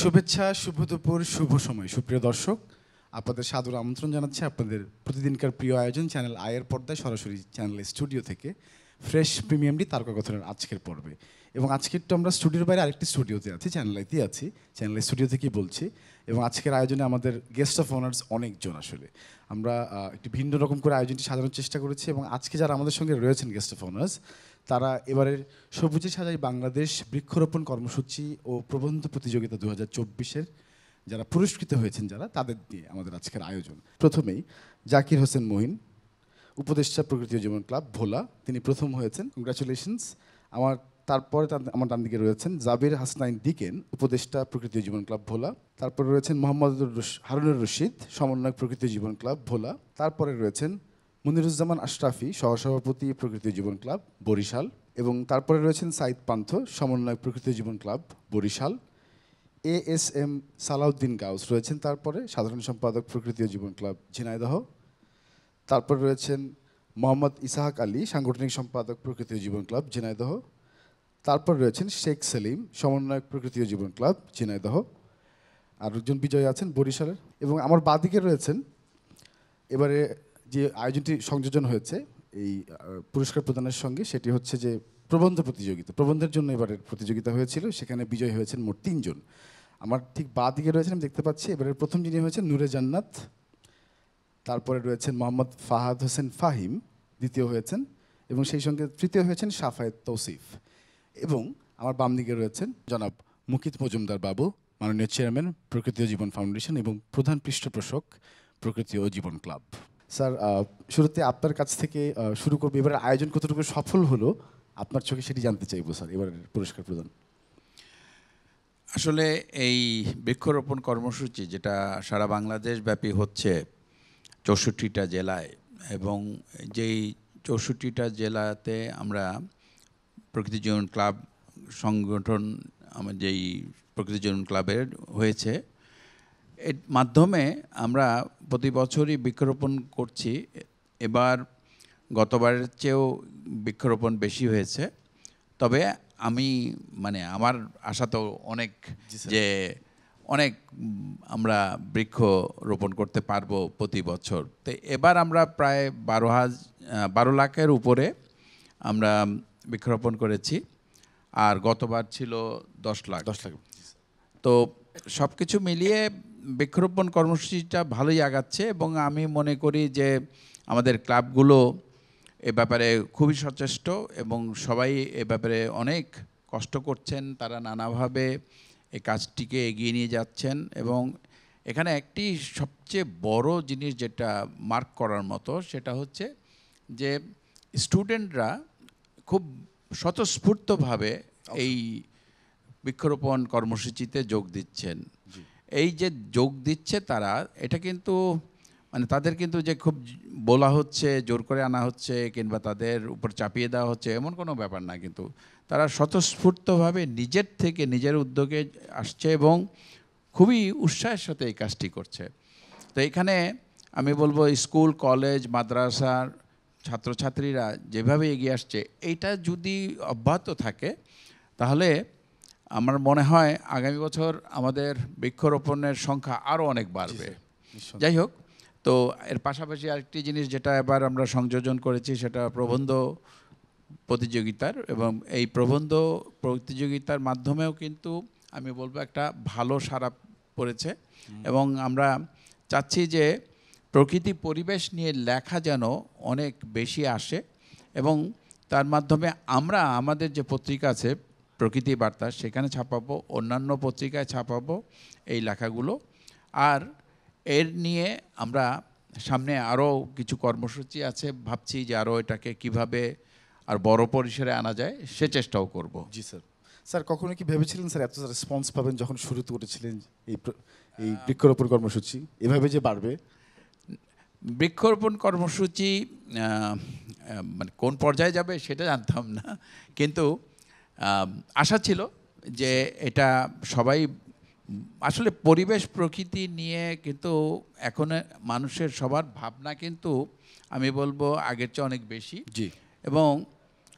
শুভেচ্ছা, শুভ দুপুর, শুভ সময়। সুপ্রিয় দর্শক, আপনাদের সাদর আমন্ত্রণ জানাচ্ছি আপনাদের প্রতিদিনকার প্রিয় আয়োজন চ্যানেল আয়ের পর্দায় সরাসরি চ্যানেল স্টুডিও থেকে ফ্রেশ প্রিমিয়াম ডি তারকাকথনের আজকের পর্বে। এবং আজকের তো আমরা স্টুডিওর বাইরে আরেকটি স্টুডিওতে আছি, চ্যানেল আইতেই আছি, চ্যানেল স্টুডিও থেকেই বলছি। এবং আজকের আয়োজনে আমাদের গেস্ট অফ অনার্স অনেকজন। আসলে আমরা একটি ভিন্ন রকম করে আয়োজনটি সাজানোর চেষ্টা করেছি এবং আজকে যারা আমাদের সঙ্গে রয়েছেন গেস্ট অফ অনার্স, তারা এবারের সবুজে সাজাই বাংলাদেশ বৃক্ষরোপণ কর্মসূচি ও প্রবন্ধ প্রতিযোগিতা 2024-এর যারা পুরস্কৃত হয়েছেন, যারা তাদের দিয়ে আমাদের আজকের আয়োজন। প্রথমেই জাকির হোসেন মহিন, উপদেষ্টা প্রকৃতি ও জীবন ক্লাব ভোলা, তিনি প্রথম হয়েছেন, কংগ্রাচুলেশনস। তারপরে আমার ডান দিকে রয়েছেন জাবির হাসনাইন ডিকেন, উপদেষ্টা প্রকৃতি ও জীবন ক্লাব ভোলা। তারপরে রয়েছেন মোহাম্মদ হারুনুর রশিদ, সমন্বয়ক প্রকৃতি ও জীবন ক্লাব ভোলা। তারপরে রয়েছেন মনিরুজ্জামান আশরাফি, সহসভাপতি প্রকৃতি ও জীবন ক্লাব বরিশাল। এবং তারপরে রয়েছেন সাইদ পান্থ, সমন্বয়ক প্রকৃতি ও জীবন ক্লাব বরিশাল। ASM সালাউদ্দিন গাউস রয়েছেন তারপরে, সাধারণ সম্পাদক প্রকৃতি ও জীবন ক্লাব ঝিনাইদহ। তারপর রয়েছেন মোহাম্মদ ইসাহাক আলী, সাংগঠনিক সম্পাদক প্রকৃতি ও জীবন ক্লাব ঝিনাইদহ। তারপর রয়েছেন শেখ সেলিম, সমন্বয়ক প্রকৃতি ও জীবন ক্লাব ঝিনাইদহ। আর একজন বিজয়ী আছেন বরিশালের। এবং আমার বাদিকে রয়েছেন এবারে যে আয়োজনটি সংযোজন হয়েছে এই পুরস্কার প্রদানের সঙ্গে, সেটি হচ্ছে যে প্রবন্ধ প্রতিযোগিতা। প্রবন্ধের জন্য এবারের প্রতিযোগিতা হয়েছিল, সেখানে বিজয়ী হয়েছেন মোট 3 জন। আমার ঠিক বাদিকে রয়েছেন, আমি দেখতে পাচ্ছি এবারের প্রথম যিনি হয়েছেন নূরে জান্নাত। তারপরে রয়েছেন মোহাম্মদ ফাহাদ হোসেন ফাহিম, দ্বিতীয় হয়েছেন। এবং সেই সঙ্গে তৃতীয় হয়েছেন সাফায়েত তৌসিফ। এবং আমার বাম দিকে রয়েছেন জনাব মুকিত মজুমদার বাবু, মাননীয় চেয়ারম্যান প্রকৃতি ও জীবন ফাউন্ডেশন এবং প্রধান পৃষ্ঠপোষক প্রকৃতি ও জীবন ক্লাব। স্যার, শুরুতে আপনার কাছ থেকে শুরু করবো। এবারের আয়োজন কতটুকু সফল হলো আপনার চোখে, সেটি জানতে চাইবো স্যার, এবারের পুরস্কার প্রদান। আসলে এই বৃক্ষরোপণ কর্মসূচি যেটা সারা বাংলাদেশ ব্যাপী হচ্ছে 64টা জেলায়, এবং যেই 64টা জেলাতে আমরা প্রকৃতি জীবন ক্লাব সংগঠন, আমার যেই প্রকৃতি জীবন ক্লাবের হয়েছে, এর মাধ্যমে আমরা প্রতি বছরই বৃক্ষরোপণ করছি। এবার গতবারের চেয়েও বৃক্ষরোপণ বেশি হয়েছে। তবে আমি আমার আশা তো অনেক যে অনেক আমরা বৃক্ষ রোপণ করতে পারবো প্রতি বছর। তো এবার আমরা প্রায় 12 লাখের উপরে আমরা বৃক্ষরোপণ করেছি, আর গতবার ছিল 10 লাখ। তো সব কিছু মিলিয়ে বৃক্ষরোপণ কর্মসূচিটা ভালোই আগাচ্ছে, এবং আমি মনে করি যে আমাদের ক্লাবগুলো এ ব্যাপারে খুবই সচেষ্ট এবং সবাই এ ব্যাপারে অনেক কষ্ট করছেন। তারা নানাভাবে এই কাজটিকে এগিয়ে নিয়ে যাচ্ছেন। এবং এখানে একটি সবচেয়ে বড় জিনিস যেটা মার্ক করার মতো, সেটা হচ্ছে যে স্টুডেন্টরা খুব স্বতঃস্ফূর্তভাবে এই বৃক্ষরোপণ কর্মসূচিতে যোগ দিচ্ছেন। এই যে যোগ দিচ্ছে তারা, এটা কিন্তু তাদের কিন্তু যে খুব বলা হচ্ছে, জোর করে আনা হচ্ছে কিংবা তাদের উপর চাপিয়ে দেওয়া হচ্ছে, এমন কোনো ব্যাপার না। কিন্তু তারা স্বতঃস্ফূর্তভাবে নিজের থেকে নিজের উদ্যোগে আসছে এবং খুবই উৎসাহের সাথে এই কাজটি করছে। তো এখানে আমি বলবো স্কুল, কলেজ, মাদ্রাসার ছাত্রছাত্রীরা যেভাবে এগিয়ে আসছে, এইটা যদি অব্যাহত থাকে তাহলে আমার মনে হয় আগামী বছর আমাদের বৃক্ষরোপণের সংখ্যা আরও অনেক বাড়বে। যাই হোক, তো এর পাশাপাশি আরেকটি জিনিস যেটা এবার আমরা সংযোজন করেছি, সেটা প্রবন্ধ প্রতিযোগিতার। এবং এই প্রবন্ধ প্রতিযোগিতার মাধ্যমেও কিন্তু আমি বলবো একটা ভালো সাড়া পড়েছে। এবং আমরা চাচ্ছি যে প্রকৃতি পরিবেশ নিয়ে লেখা যেন অনেক বেশি আসে, এবং তার মাধ্যমে আমরা আমাদের যে পত্রিকা আছে প্রকৃতি বার্তা, সেখানে ছাপাবো, অন্যান্য পত্রিকায় ছাপাবো এই লেখাগুলো। আর এর নিয়ে আমরা সামনে আরও কিছু কর্মসূচি আছে, ভাবছি যে আরও এটাকে কিভাবে আর বড় পরিসরে আনা যায় সে চেষ্টাও করব। জি স্যার। স্যার, কখনো কি ভেবেছিলেন স্যার এত রেসপন্স পাবেন যখন শুরু করেছিলেন এই বৃক্ষরোপণ কর্মসূচি, এভাবে যে বাড়বে? বৃক্ষরোপণ কর্মসূচি কোন পর্যায়ে যাবে সেটা জানতাম না, কিন্তু আশা ছিল যে এটা সবাই আসলে পরিবেশ প্রকৃতি নিয়ে, কিন্তু এখন মানুষের সবার ভাবনা কিন্তু আমি বলবো আগের চেয়ে অনেক বেশি। জি। এবং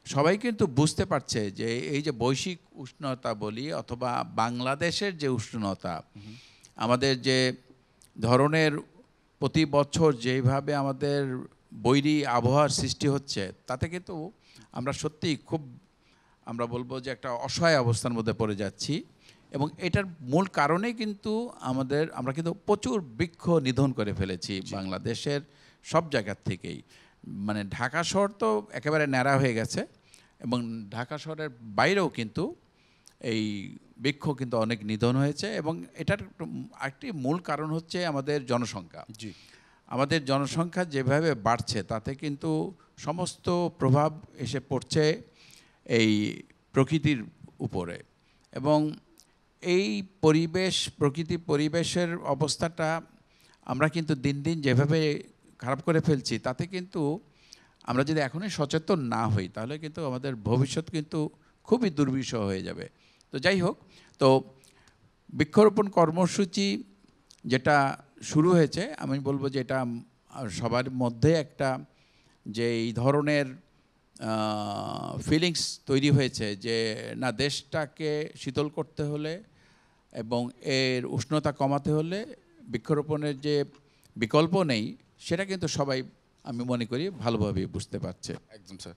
সবাই কিন্তু বুঝতে পারছে যে এই যে বৈশ্বিক উষ্ণতা বলি অথবা বাংলাদেশের যে উষ্ণতা, আমাদের যে ধরনের প্রতি বছর যেইভাবে আমাদের বৈরী আবহাওয়ার সৃষ্টি হচ্ছে, তাতে কিন্তু আমরা সত্যিই খুব, আমরা বলবো যে একটা অসহায় অবস্থার মধ্যে পড়ে যাচ্ছি। এবং এটার মূল কারণেই কিন্তু আমরা কিন্তু প্রচুর বৃক্ষ নিধন করে ফেলেছি বাংলাদেশের সব জায়গার থেকেই। মানে ঢাকা শহর তো একেবারে ন্যাড়া হয়ে গেছে, এবং ঢাকা শহরের বাইরেও কিন্তু এই বৃক্ষ কিন্তু অনেক নিধন হয়েছে। এবং এটার একটি মূল কারণ হচ্ছে আমাদের জনসংখ্যা। জি, আমাদের জনসংখ্যা যেভাবে বাড়ছে তাতে কিন্তু সমস্ত প্রভাব এসে পড়ছে এই প্রকৃতির উপরে। এবং এই পরিবেশের অবস্থাটা আমরা কিন্তু দিন দিন যেভাবে খারাপ করে ফেলছি, তাতে কিন্তু আমরা যদি এখনই সচেতন না হই তাহলে কিন্তু আমাদের ভবিষ্যৎ কিন্তু খুবই দুর্বিষহ হয়ে যাবে। তো যাই হোক, তো বৃক্ষরোপণ কর্মসূচি যেটা শুরু হয়েছে, আমি বলবো যে এটা সবার মধ্যে একটা যে এই ধরনের ফিলিংস তৈরি হয়েছে যে না, দেশটাকে শীতল করতে হলে এবং এর উষ্ণতা কমাতে হলে বৃক্ষরোপণের যে বিকল্প নেই, সেটা কিন্তু সবাই, আমি মনে করি, ভালোভাবে বুঝতে পারছে। একদম স্যার,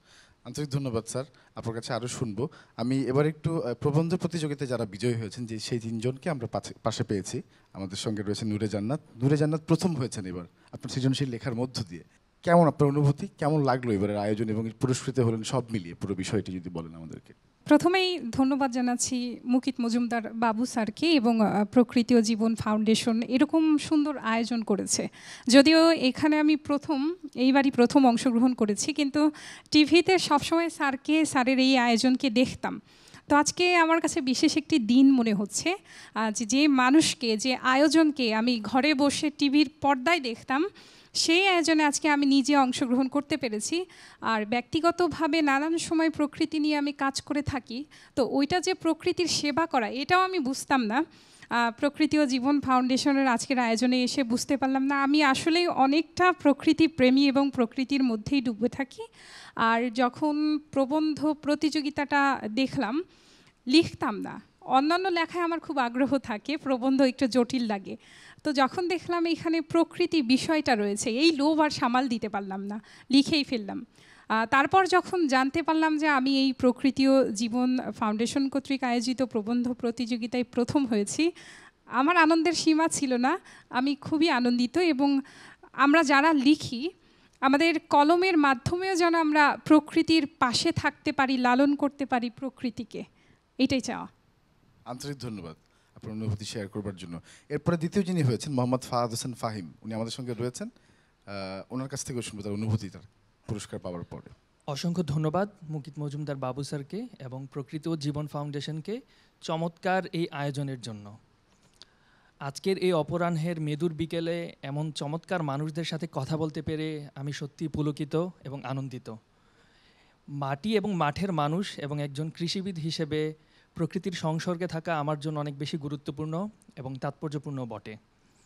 আন্তরিক ধন্যবাদ স্যার। আপনার কাছে আরও শুনবো। আমি এবার একটু প্রবন্ধ প্রতিযোগিতায় যারা বিজয়ী হয়েছেন, যে সেই তিনজনকে আমরা পাশে পেয়েছি। আমাদের সঙ্গে রয়েছেন নূরে জান্নাত। নূরে জান্নাত প্রথম হয়েছেন এবার আপনার সৃজনশীল লেখার মধ্য দিয়ে। কেমন আপনার অনুভূতি, কেমন লাগলো এবারের আয়োজন এবং পুরস্কৃত হলেন সব মিলিয়ে পুরো বিষয়টি যদি বলেন আমাদেরকে। প্রথমেই ধন্যবাদ জানাচ্ছি মুকিত মজুমদার বাবু স্যারকে এবং প্রকৃতি ও জীবন ফাউন্ডেশন এরকম সুন্দর আয়োজন করেছে। যদিও এখানে আমি এইবারই প্রথম অংশগ্রহণ করেছি, কিন্তু টিভিতে সবসময় স্যারের এই আয়োজনকে দেখতাম। তো আজকে আমার কাছে বিশেষ একটি দিন মনে হচ্ছে, যে মানুষকে, যে আয়োজনকে আমি ঘরে বসে টিভির পর্দায় দেখতাম, সেই আয়োজনে আজকে আমি নিজে অংশগ্রহণ করতে পেরেছি। আর ব্যক্তিগতভাবে নানান সময় প্রকৃতি নিয়ে আমি কাজ করে থাকি, তো ওইটা যে প্রকৃতির সেবা করা, এটাও আমি বুঝতাম না। প্রকৃতি ও জীবন ফাউন্ডেশনের আজকের আয়োজনে এসে বুঝতে পারলাম না আমি আসলেই অনেকটা প্রকৃতি প্রেমী এবং প্রকৃতির মধ্যেই ডুবে থাকি। আর যখন প্রবন্ধ প্রতিযোগিতাটা দেখলাম, লিখতাম না, অন্যান্য লেখায় আমার খুব আগ্রহ থাকে, প্রবন্ধ একটু জটিল লাগে। তো যখন দেখলাম এখানে প্রকৃতি বিষয়টা রয়েছে, এই লোভ আর সামাল দিতে পারলাম না, লিখেই ফেললাম। তারপর যখন জানতে পারলাম যে আমি এই প্রকৃতি ও জীবন ফাউন্ডেশন কর্তৃক আয়োজিত প্রবন্ধ প্রতিযোগিতায় প্রথম হয়েছি, আমার আনন্দের সীমা ছিল না। আমি খুবই আনন্দিত। এবং আমরা যারা লিখি, আমাদের কলমের মাধ্যমেও যেন আমরা প্রকৃতির পাশে থাকতে পারি, লালন করতে পারি প্রকৃতিকে, এটাই চাওয়া। আন্তরিক ধন্যবাদ আপনার অনুভূতি শেয়ার করবার জন্য। এরপরে দ্বিতীয় যিনি হয়েছেন মোহাম্মদ ফাহাদ হোসেন ফাহিম, উনি আমাদের সঙ্গে রয়েছেন। ওনার কাছ থেকেও শুনবো তার অনুভূতি, তার পুরস্কার পাওয়ার পরে। অসংখ্য ধন্যবাদ মুকিত মজুমদার বাবু স্যারকে এবং প্রকৃতি ও জীবন ফাউন্ডেশনকে চমৎকার এই আয়োজনের জন্য। আজকের এই অপরাহ্নের মেদুর বিকেলে এমন চমৎকার মানুষদের সাথে কথা বলতে পেরে আমি সত্যি পুলকিত এবং আনন্দিত। মাটি এবং মাঠের মানুষ এবং একজন কৃষিবিদ হিসেবে প্রকৃতির সংসর্গে থাকা আমার জন্য অনেক বেশি গুরুত্বপূর্ণ এবং তাৎপর্যপূর্ণ বটে।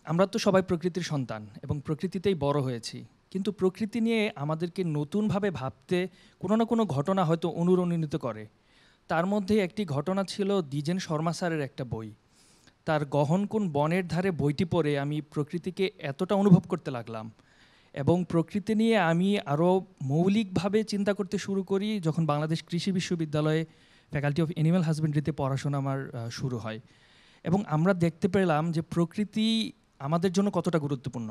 আমরা তো সবাই প্রকৃতির সন্তান এবং প্রকৃতিতেই বড় হয়েছি, কিন্তু প্রকৃতি নিয়ে আমাদেরকে নতুনভাবে ভাবতে কোনো না কোনো ঘটনা হয়তো অনুরণিত করে। তার মধ্যে একটি ঘটনা ছিল দ্বিজেন শর্মা স্যারের একটা বই। তার গহন কোন বনের ধারে বইটি পড়ে আমি প্রকৃতিকে এতটা অনুভব করতে লাগলাম এবং প্রকৃতি নিয়ে আমি আরও মৌলিকভাবে চিন্তা করতে শুরু করি যখন বাংলাদেশ কৃষি বিশ্ববিদ্যালয়ে ফ্যাকাল্টি অফ অ্যানিম্যাল হাজবেন্ড্রিতে পড়াশোনা আমার শুরু হয়। এবং আমরা দেখতে পেলাম যে প্রকৃতি আমাদের জন্য কতটা গুরুত্বপূর্ণ।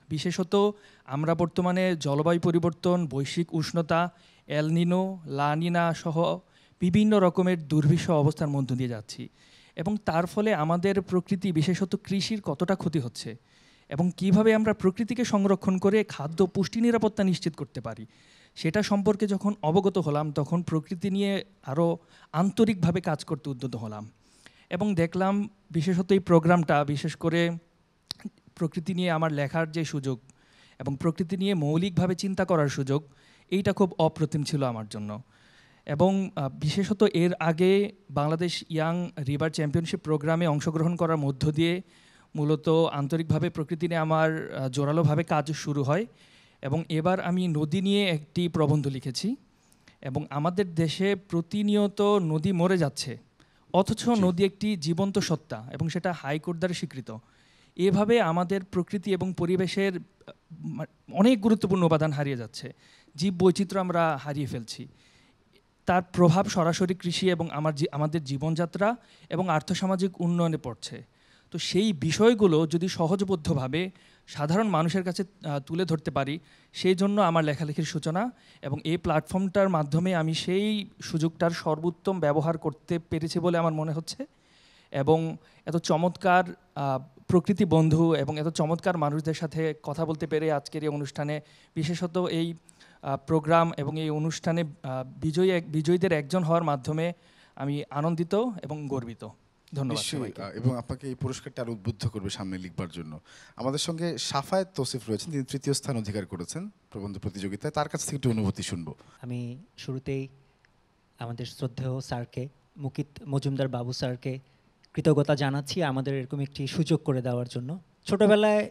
বিশেষত আমরা বর্তমানে জলবায়ু পরিবর্তন, বৈশ্বিক উষ্ণতা, এল নিনো, লা নিনা সহ বিভিন্ন রকমের দুর্বিষহ অবস্থার মধ্য দিয়ে যাচ্ছি এবং তার ফলে আমাদের প্রকৃতি, বিশেষত কৃষির কতটা ক্ষতি হচ্ছে এবং কিভাবে আমরা প্রকৃতিকে সংরক্ষণ করে খাদ্য পুষ্টি নিরাপত্তা নিশ্চিত করতে পারি, সেটা সম্পর্কে যখন অবগত হলাম তখন প্রকৃতি নিয়ে আরও আন্তরিকভাবে কাজ করতে উদ্যত হলাম এবং দেখলাম বিশেষত এই প্রোগ্রামটা, বিশেষ করে প্রকৃতি নিয়ে আমার লেখার যে সুযোগ এবং প্রকৃতি নিয়ে মৌলিকভাবে চিন্তা করার সুযোগ, এইটা খুব অপ্রতিম ছিল আমার জন্য। এবং বিশেষত এর আগে বাংলাদেশ ইয়াং রিভার চ্যাম্পিয়নশিপ প্রোগ্রামে অংশগ্রহণ করার মধ্য দিয়ে মূলত আন্তরিকভাবে প্রকৃতি নিয়ে আমার জোরালোভাবে কাজ শুরু হয় এবং এবার আমি নদী নিয়ে একটি প্রবন্ধ লিখেছি এবং আমাদের দেশে প্রতিনিয়ত নদী মরে যাচ্ছে, অথচ নদী একটি জীবন্ত সত্তা এবং সেটা হাইকোর্ট দ্বারা স্বীকৃত। এভাবে আমাদের প্রকৃতি এবং পরিবেশের অনেক গুরুত্বপূর্ণ উপাদান হারিয়ে যাচ্ছে, জীব বৈচিত্র্য আমরা হারিয়ে ফেলছি। তার প্রভাব সরাসরি কৃষি এবং আমাদের জীবনযাত্রা এবং আর্থসামাজিক উন্নয়নে পড়ছে। তো সেই বিষয়গুলো যদি সহজবোধ্যভাবে সাধারণ মানুষের কাছে তুলে ধরতে পারি, সেই জন্য আমার লেখালেখির সূচনা, এবং এই প্ল্যাটফর্মটার মাধ্যমে আমি সেই সুযোগটার সর্বোত্তম ব্যবহার করতে পেরেছি বলে আমার মনে হচ্ছে। এবং এত চমৎকার প্রকৃতি বন্ধু এবং এত চমৎকার মানুষদের সাথে কথা বলতে পেরে আজকের এই অনুষ্ঠানে, বিশেষত এই প্রোগ্রাম এবং এই অনুষ্ঠানে বিজয়ীদের একজন হওয়ার মাধ্যমে আমি আনন্দিত এবং গর্বিত। ধন্যবাদ সবাইকে। এবং আপনাকে এই পুরস্কারটা আরো উদ্বুদ্ধ করবে সামনে লিখবার জন্য। আমাদের সঙ্গে সাফায়েত তৌসিফ রয়েছেন, তিনি তৃতীয় স্থান অধিকার করেছেন প্রবন্ধ প্রতিযোগিতায়। তার কাছ থেকে একটু অনুভূতি শুনবো। আমি শুরুতেই আমাদের শ্রদ্ধেয় স্যারকে, মুকিত মজুমদার বাবু স্যারকে কৃতজ্ঞতা জানাচ্ছি আমাদের এরকম একটি সুযোগ করে দেওয়ার জন্য। ছোটোবেলায়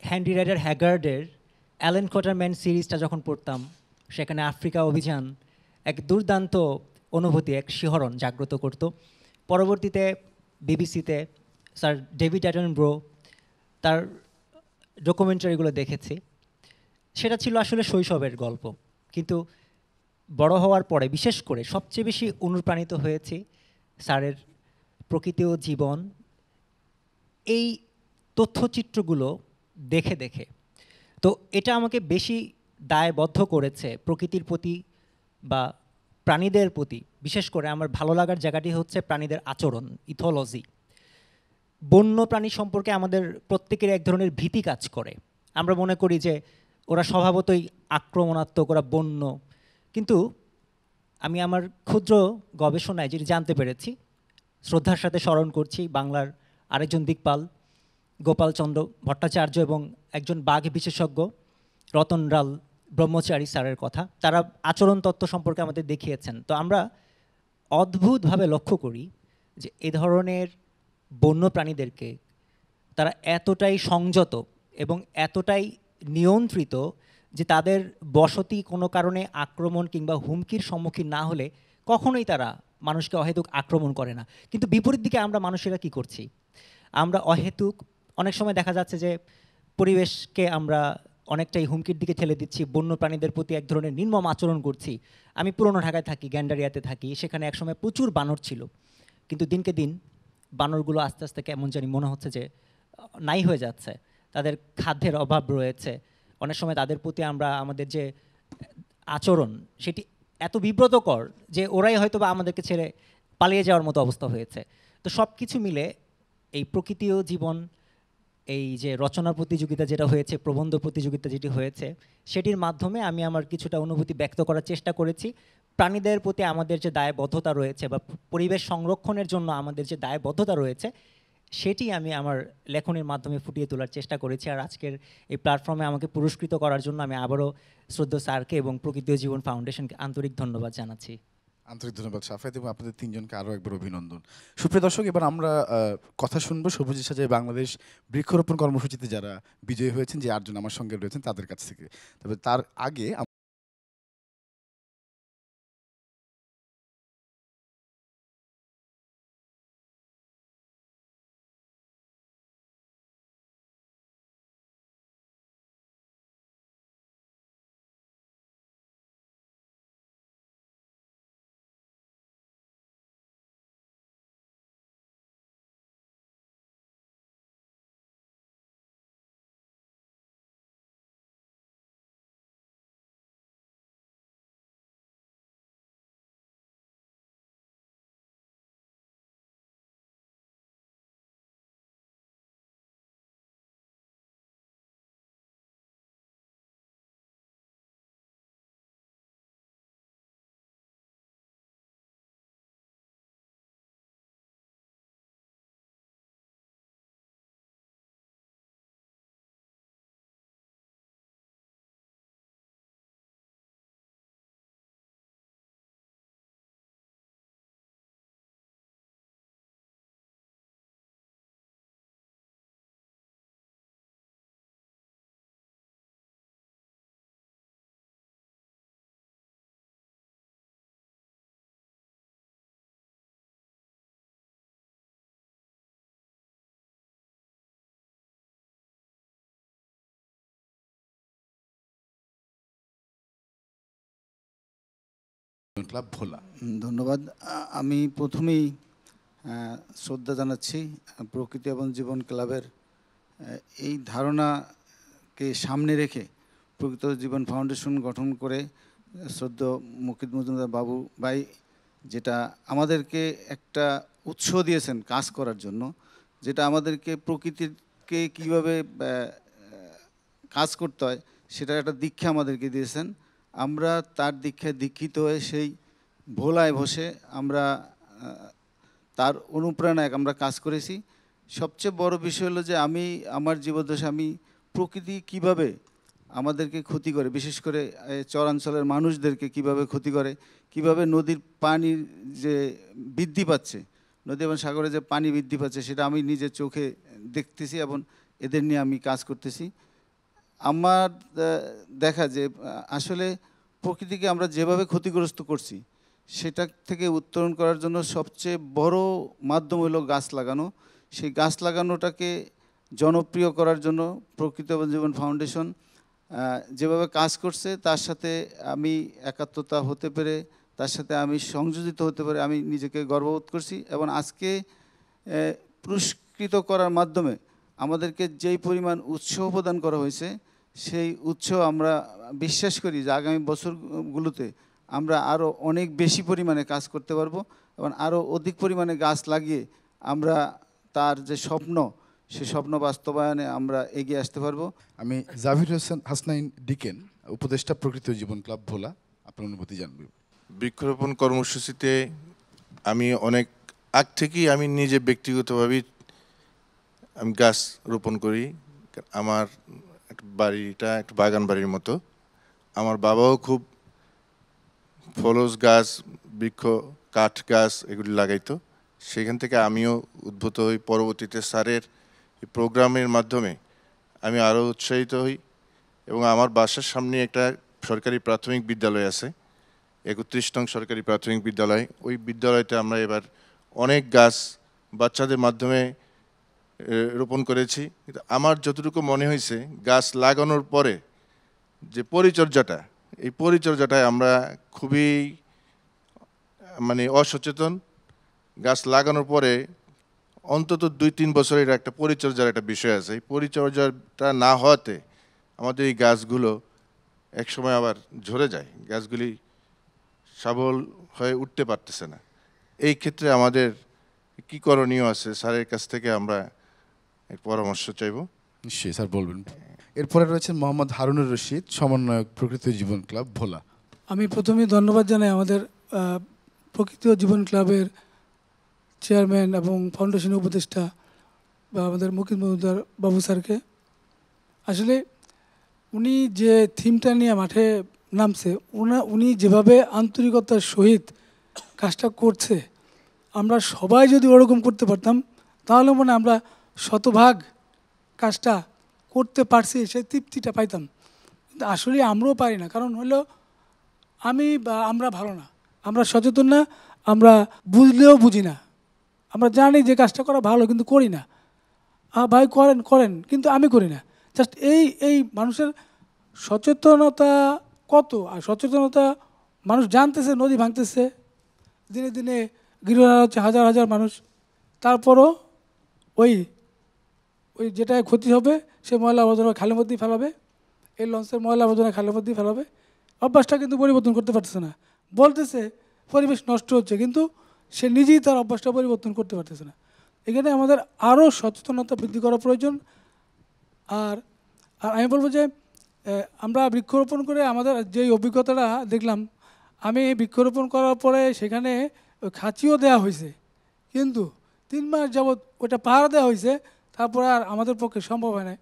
হ্যান্ডি রাইডার হ্যাগার্ডের অ্যালেন কোয়াটারম্যান সিরিজটা যখন পড়তাম, সেখানে আফ্রিকা অভিযান এক দুর্দান্ত অনুভূতি, এক শিহরণ জাগ্রত করত। পরবর্তীতে বিবিসিতে স্যার ডেভিড অ্যাটনব্রো তার ডকুমেন্টারিগুলো দেখেছি। সেটা ছিল আসলে শৈশবের গল্প, কিন্তু বড় হওয়ার পরে বিশেষ করে সবচেয়ে বেশি অনুপ্রাণিত হয়েছি স্যারের প্রকৃতি ও জীবন এই তথ্যচিত্রগুলো দেখে দেখে। তো এটা আমাকে বেশি দায়বদ্ধ করেছে প্রকৃতির প্রতি বা প্রাণীদের প্রতি। বিশেষ করে আমার ভালো লাগার জায়গাটি হচ্ছে প্রাণীদের আচরণ, ইথোলজি। বন্য প্রাণী সম্পর্কে আমাদের প্রত্যেকের এক ধরনের ভীতি কাজ করে। আমরা মনে করি যে ওরা স্বভাবতই আক্রমণাত্মক, ওরা বন্য। কিন্তু আমি আমার ক্ষুদ্র গবেষণায় যেটি জানতে পেরেছি, শ্রদ্ধার সাথে স্মরণ করছি বাংলার আরেকজন দিকপাল গোপালচন্দ্র ভট্টাচার্য এবং একজন বাঘ বিশেষজ্ঞ রতনলাল ব্রহ্মচারী স্যারের কথা। তারা আচরণ তত্ত্ব সম্পর্কে আমাদের দেখিয়েছেন। তো আমরা অদ্ভুতভাবে লক্ষ্য করি যে এ ধরনের বন্য প্রাণীদেরকে তারা এতটাই সংযত এবং এতটাই নিয়ন্ত্রিত যে তাদের বসতি কোনো কারণে আক্রমণ কিংবা হুমকির সম্মুখীন না হলে কখনোই তারা মানুষকে অহেতুক আক্রমণ করে না। কিন্তু বিপরীত দিকে আমরা মানুষেরা কি করছি? আমরা অহেতুক অনেক সময় দেখা যাচ্ছে যে পরিবেশকে আমরা অনেকটাই হুমকির দিকে ঠেলে দিচ্ছি, বন্য প্রাণীদের প্রতি এক ধরনের নির্মম আচরণ করছি। আমি পুরনো ঢাকায় থাকি, গ্যান্ডারিয়াতে থাকি, সেখানে একসময় প্রচুর বানর ছিল, কিন্তু দিনকে দিন বানরগুলো আস্তে আস্তে কেমন জানি মনে হচ্ছে যে নাই হয়ে যাচ্ছে, তাদের খাদ্যের অভাব রয়েছে। অনেক সময় তাদের প্রতি আমরা আমাদের যে আচরণ সেটি এত বিব্রতকর যে ওরাই হয়তো বা আমাদেরকে ছেড়ে পালিয়ে যাওয়ার মতো অবস্থা হয়েছে। তো সব কিছু মিলে এই প্রকৃতি ও জীবন, এই যে রচনা প্রতিযোগিতা যেটা হয়েছে, প্রবন্ধ প্রতিযোগিতা যেটি হয়েছে, সেটির মাধ্যমে আমি আমার কিছুটা অনুভূতি ব্যক্ত করার চেষ্টা করেছি। প্রাণীদের প্রতি আমাদের যে দায়বদ্ধতা রয়েছে বা পরিবেশ সংরক্ষণের জন্য আমাদের যে দায়বদ্ধতা রয়েছে, সেটি আমি আমার লেখনের মাধ্যমে ফুটিয়ে তোলার চেষ্টা করেছি। আর আজকের এই প্ল্যাটফর্মে আমাকে পুরস্কৃত করার জন্য আমি আবারও শ্রদ্ধেয় স্যারকে এবং প্রকৃতি ও জীবন ফাউন্ডেশনকে আন্তরিক ধন্যবাদ জানাচ্ছি। আন্তরিক ধন্যবাদ সাফায়েত, এবং আপনাদের তিনজনকে আরও একবার অভিনন্দন। সুপ্রিয় দর্শক, এবার আমরা কথা শুনবো সবুজের সাজায় বাংলাদেশ বৃক্ষরোপণ কর্মসূচিতে যারা বিজয়ী হয়েছেন, যে 8জন আমার সঙ্গে রয়েছেন, তাদের কাছ থেকে। তবে তার আগে জীবন ক্লাব ভোলা। ধন্যবাদ। আমি প্রথমেই শ্রদ্ধা জানাচ্ছি প্রকৃতি এবং জীবন ক্লাবের এই ধারণাকে সামনে রেখে প্রকৃত জীবন ফাউন্ডেশন গঠন করে শ্রদ্ধেয় মুকিত মজুমদার বাবু ভাই যেটা আমাদেরকে একটা উৎসাহ দিয়েছেন কাজ করার জন্য, যেটা আমাদেরকে প্রকৃতিকে কীভাবে কাজ করতে হয় সেটার একটা দীক্ষা আমাদেরকে দিয়েছেন। আমরা তার দীক্ষায় দীক্ষিত হয়ে সেই ভোলায় বসে আমরা তার অনুপ্রেরণায় আমরা কাজ করেছি। সবচেয়ে বড় বিষয় হলো যে আমি আমার জীবদ্দশায় আমি প্রকৃতি কিভাবে আমাদেরকে ক্ষতি করে, বিশেষ করে চরাঞ্চলের মানুষদেরকে কিভাবে ক্ষতি করে, কিভাবে নদীর পানির যে বৃদ্ধি পাচ্ছে, নদী এবং সাগরে যে পানি বৃদ্ধি পাচ্ছে সেটা আমি নিজের চোখে দেখতেছি এবং এদের নিয়ে আমি কাজ করতেছি। আমার দেখা যে আসলে প্রকৃতিকে আমরা যেভাবে ক্ষতিগ্রস্ত করছি সেটা থেকে উত্তরণ করার জন্য সবচেয়ে বড় মাধ্যম হলো গাছ লাগানো। সেই গাছ লাগানোটাকে জনপ্রিয় করার জন্য প্রকৃতি এবং জীবন ফাউন্ডেশন যেভাবে কাজ করছে তার সাথে আমি একাত্মতা হতে পেরে, তার সাথে আমি সংযোজিত হতে পেরে আমি নিজেকে গর্ববোধ করছি। এবং আজকে পুরস্কৃত করার মাধ্যমে আমাদেরকে যেই পরিমাণ উৎসাহ প্রদান করা হয়েছে সেই উৎসাহ আমরা বিশ্বাস করি যে আগামী বছরগুলোতে আমরা আরও অনেক বেশি পরিমাণে কাজ করতে পারবো এবং আরও অধিক পরিমাণে গাছ লাগিয়ে আমরা তার যে স্বপ্ন সে স্বপ্ন বাস্তবায়নে আমরা এগিয়ে আসতে পারবো। আমি জাভির হোসেন হাসনাইন ডিকেন, উপদেষ্টা প্রকৃতি ও জীবন ক্লাব ভোলা, আপনার অনুভূতি জানব। বৃক্ষরোপণ কর্মসূচিতে আমি অনেক আগ থেকেই আমি নিজে ব্যক্তিগতভাবেই আমি গাছ রোপণ করি। আমার বাড়িটা একটা বাগান বাড়ির মতো। আমার বাবাও খুব ফলজ গাছ, বৃক্ষ, কাঠ গাছ এগুলি লাগাইতো। সেখান থেকে আমিও উদ্ভূত হই। পরবর্তীতে স্যারের এই প্রোগ্রামের মাধ্যমে আমি আরও উৎসাহিত হই এবং আমার বাসার সামনে একটা সরকারি প্রাথমিক বিদ্যালয় আছে, ৩১ নং সরকারি প্রাথমিক বিদ্যালয়। ওই বিদ্যালয়তে আমরা এবার অনেক গাছ বাচ্চাদের মাধ্যমে রোপণ করেছি। কিন্তু আমার যতটুকু মনে হয়েছে গাছ লাগানোর পরে যে পরিচর্যাটা, এই পরিচর্যাটায় আমরা খুবই অসচেতন। গাছ লাগানোর পরে অন্তত ২-৩ বছরের একটা পরিচর্যার একটা বিষয় আছে। এই পরিচর্যাটা না হওয়াতে আমাদের এই গাছগুলো একসময় আবার ঝরে যায়, গাছগুলি সবল হয়ে উঠতে পারতেছে না। এই ক্ষেত্রে আমাদের কী করণীয় আছে স্যারের কাছ থেকে আমরা এর পরামর্শ চাইব। নিশ্চয়ই স্যার বলবেন। এরপরে রয়েছেন মোহাম্মদ হারুনুর রশিদ, সমন্বয়ক প্রকৃতি ও জীবন ক্লাব ভোলা। আমি প্রথমেই ধন্যবাদ জানাই আমাদের প্রকৃতি ও জীবন ক্লাবের চেয়ারম্যান এবং ফাউন্ডেশনের উপদেষ্টা বা আমাদের মুকিত মজুমদার বাবু স্যারকে। আসলে উনি যে থিমটা নিয়ে মাঠে নামছে, উনি যেভাবে আন্তরিকতার সহিত কাজটা করছে, আমরা সবাই যদি ওরকম করতে পারতাম তাহলে মনে আমরা শতভাগ কাজটা করতে পারছি সেই তৃপ্তিটা পাইতাম। কিন্তু আসলে আমরাও পারি না, কারণ হলো আমরা ভালো না, আমরা সচেতন না, আমরা বুঝলেও বুঝি না। আমরা জানি যে কাজটা করা ভালো কিন্তু করি না। ভাই করেন কিন্তু আমি করি না। জাস্ট এই মানুষের সচেতনতা কত, আর সচেতনতা মানুষ জানতেছে নদী ভাঙতেছে, দিনে দিনে গৃহহারা হচ্ছে হাজার হাজার মানুষ, তারপরও ওই যেটায় ক্ষতি হবে সে ময়লা আবর্জনা খালের মধ্যেই ফেলাবে, এই লঞ্চের ময়লা আবর্জনা খালের মধ্যেই ফেলাবে। অভ্যাসটা কিন্তু পরিবর্তন করতে পারতেছে না, বলতেছে পরিবেশ নষ্ট হচ্ছে, কিন্তু সে নিজেই তার অভ্যাসটা পরিবর্তন করতে পারতেছে না। এখানে আমাদের আরও সচেতনতা বৃদ্ধি করা প্রয়োজন। আর আমি বলবো যে আমরা বৃক্ষরোপণ করে আমাদের যেই অভিজ্ঞতাটা দেখলাম, আমি বৃক্ষরোপণ করার পরে সেখানে খাঁচিও দেওয়া হয়েছে, কিন্তু 3 মাস যাবৎ ওটা পাহারা দেওয়া হয়েছে, তারপরে আর আমাদের পক্ষে সম্ভব হয় না।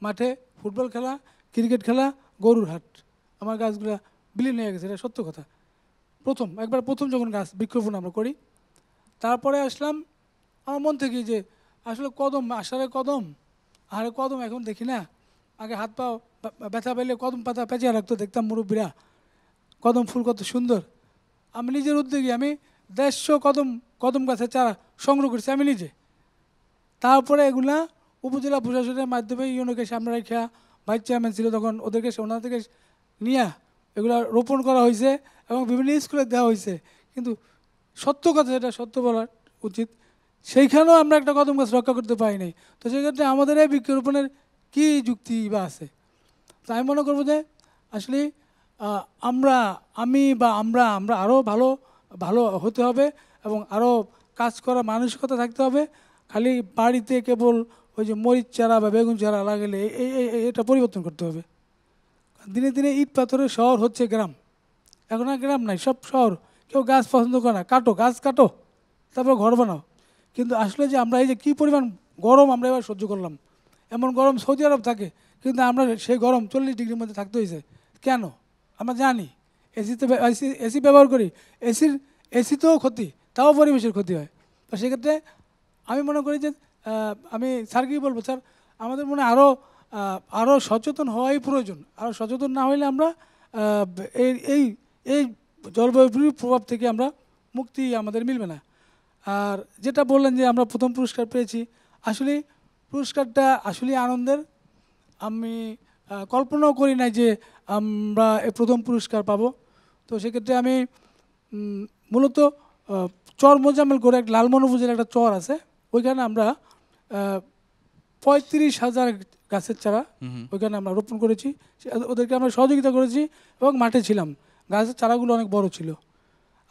মাঠে ফুটবল খেলা, ক্রিকেট খেলা, গরুর হাট, আমার গাছগুলো বিলীন হয়ে গেছে, এটা সত্য কথা। প্রথম যখন গাছ বৃক্ষরোপণ আমরা করি, তারপরে আসলাম আমার মন থেকে যে আসলে কদম, আষাঢ়ে কদম, আরে কদম এখন দেখি না। আগে হাত পা ব্যথা পেলে কদম পাতা পেঁচিয়ে রাখতো, দেখতাম মুরব্বীরা কদম ফুল কত সুন্দর। আমি নিজের উদ্যোগে আমি 150 কদম গাছের চারা সংগ্রহ করছি আমি নিজে। তারপরে এগুলা উপজেলা প্রশাসনের মাধ্যমে ইউনোকে সামনে রেখা, ভাইস চেয়ারম্যান ছিল তখন, ওনার থেকে নিয়ে এগুলো রোপণ করা হয়েছে এবং বিভিন্ন স্কুলে দেওয়া হয়েছে, কিন্তু সত্য কথা যেটা সত্য বলা উচিত, সেইখানেও আমরা একটা কদম গাছ রক্ষা করতে পারি নাই। তো সেক্ষেত্রে আমাদের এই বৃক্ষরোপণের কী যুক্তি বা আছে? তো আমি মনে করবো যে আসলে আমরা আরও ভালো হতে হবে এবং আরও কাজ করা মানসিকতা থাকতে হবে। খালি বাড়িতে কেবল ওই যে মরিচ চারা বা বেগুন চারা লাগালে এটা পরিবর্তন করতে হবে। দিনে দিনে ইট পাথরের শহর হচ্ছে গ্রাম, এখন আর গ্রাম নাই, সব শহর। কেউ গাছ পছন্দ করে না, গাছ কাটো তারপর ঘর বানাও। কিন্তু আসলে যে আমরা এই যে কী পরিমাণ গরম আমরা এবার সহ্য করলাম, এমন গরম সৌদি আরব থাকে, কিন্তু আমরা সেই গরম 40 ডিগ্রির মধ্যে থাকতে হয়েছে কেন? আমরা জানি এসি ব্যবহার করি, এসিতেও ক্ষতি, তাও পরিবেশের ক্ষতি হয়। তো সেক্ষেত্রে আমি মনে করি যে আমি স্যারকেই বলবো, স্যার আমাদের মনে আরও সচেতন হওয়াই প্রয়োজন। আরও সচেতন না হইলে আমরা এই এই জলবায়ুর প্রভাব থেকে আমরা মুক্তি আমাদের মিলবে না। আর যেটা বললেন যে আমরা প্রথম পুরস্কার পেয়েছি, আসলে পুরস্কারটা আসলে আনন্দের। আমি কল্পনাও করি নাই যে আমরা এই প্রথম পুরস্কার পাবো। তো সেক্ষেত্রে আমি মূলত চর মোজাম্মেল করে এক লালমোহন উপজেলার একটা চর আছে, ওইখানে আমরা 35,000 গাছের চারা ওইখানে আমরা রোপণ করেছি। ওদেরকে আমরা সহযোগিতা করেছি এবং মাঠে ছিলাম। গাছের চারাগুলো অনেক বড় ছিল।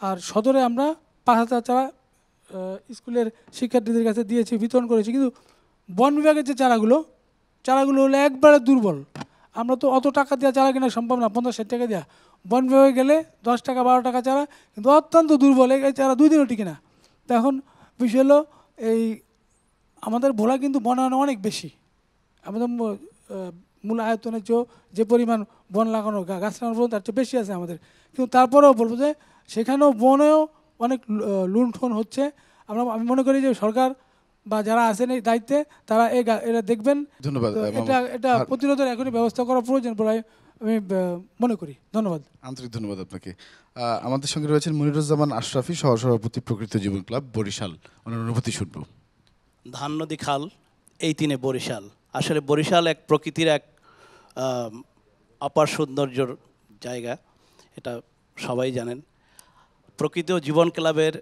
আর সদরে আমরা 5,000 চারা স্কুলের শিক্ষার্থীদের কাছে দিয়েছি, বিতরণ করেছি। কিন্তু বন বিভাগের যে চারাগুলো হলো একবারে দুর্বল। আমরা তো অত টাকা দেওয়া চারা কেনা সম্ভব না, 50-60 টাকা দেওয়া। বন বিভাগে গেলে 10 টাকা 12 টাকা চারা, কিন্তু অত্যন্ত দুর্বল, এই চারা 2 দিনও টিকে না। তো এখন বিষয় হলো এই আমাদের ভোলা কিন্তু বনায়ন অনেক বেশি, আমাদের মূল আয়তনের চেয়েও যে পরিমাণ বন লাগানো গাছ লাগানো তার চেয়ে বেশি আছে আমাদের। কিন্তু তারপরেও বলবো যে সেখানেও বনেও অনেক লুণ্ঠন হচ্ছে। আমি মনে করি যে সরকার বা যারা আছেন এই দায়িত্বে তারা এটা দেখবেন। ধন্যবাদ। এটা প্রতিরোধের এখনই ব্যবস্থা করা প্রয়োজন বলে আমি মনে করি। ধন্যবাদ, আন্তরিক ধন্যবাদ আপনাকে। আমাদের সঙ্গে রয়েছেন মনিরুজ্জামান আশরাফি, সহসভাপতি প্রকৃত জীবন ক্লাব বরিশাল। ওনার অনুভূতি শুনব। ধান নদী খাল এই তিনে বরিশাল। আসলে বরিশাল এক প্রকৃতির এক অপার সৌন্দর্যর জায়গা, এটা সবাই জানেন। প্রকৃতি ও জীবন ক্লাবের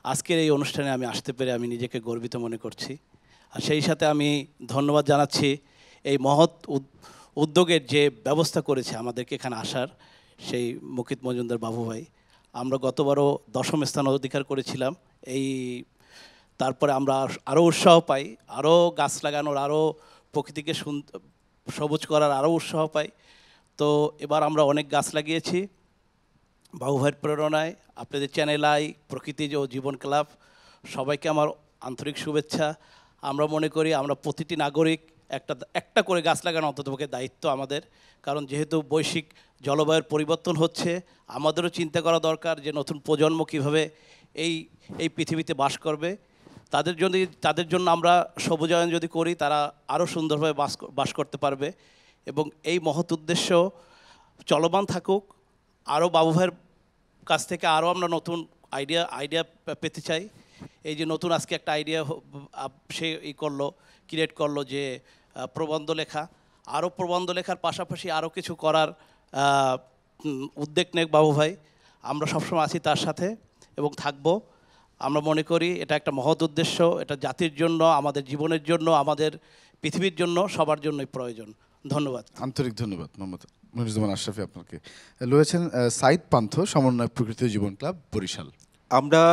আজকের এই অনুষ্ঠানে আমি আসতে পেরে আমি নিজেকে গর্বিত মনে করছি। আর সেই সাথে আমি ধন্যবাদ জানাচ্ছি এই মহৎ উদ্যোগের যে ব্যবস্থা করেছে আমাদেরকে এখানে আসার, সেই মুকিত মজুমদার বাবু ভাই। আমরা গতবারও 10ম স্থান অধিকার করেছিলাম। তারপরে আমরা আরও উৎসাহ পাই, আরও গাছ লাগানোর, আরও প্রকৃতিকে সবুজ করার আরও উৎসাহ পাই। তো এবার আমরা অনেক গাছ লাগিয়েছি বাবু ভাইয়ের প্রেরণায়। আপনাদের চ্যানেল আই, প্রকৃতি ও জীবন ক্লাব, সবাইকে আমার আন্তরিক শুভেচ্ছা। আমরা মনে করি আমরা প্রতিটি নাগরিক একটা করে গাছ লাগানো অন্ততপক্ষে দায়িত্ব আমাদের। কারণ যেহেতু বৈশ্বিক জলবায়ুর পরিবর্তন হচ্ছে, আমাদেরও চিন্তা করা দরকার যে নতুন প্রজন্ম কীভাবে এই পৃথিবীতে বাস করবে। তাদের জন্য আমরা সবুজায়ন যদি করি, তারা আরও সুন্দরভাবে বাস করতে পারবে। এবং এই মহৎ উদ্দেশ্য চলমান থাকুক। আরও বাবু ভাইয়ের কাছ থেকে আরও আমরা নতুন আইডিয়া পেতে চাই। এই যে নতুন আজকে একটা আইডিয়া সে ক্রিয়েট করলো যে প্রবন্ধ লেখা, আরও প্রবন্ধ লেখার পাশাপাশি আরও কিছু করার উদ্যোগ নেক বাবু ভাই। আমরা সবসময় আছি তার সাথে এবং থাকবো। আমরা মনে করি এটা একটা মহৎ উদ্দেশ্য, এটা জাতির জন্য, আমাদের জীবনের জন্য, আমাদের পৃথিবীর জন্য, সবার জন্যই প্রয়োজন। ধন্যবাদ, আন্তরিক ধন্যবাদ মোহাম্মদ মনিরুজ্জামান আশরাফি আপনাকে। রয়েছেন সাইদ পান্থ, সমন্বয় প্রকৃতি জীবন ক্লাব বরিশাল। আমরা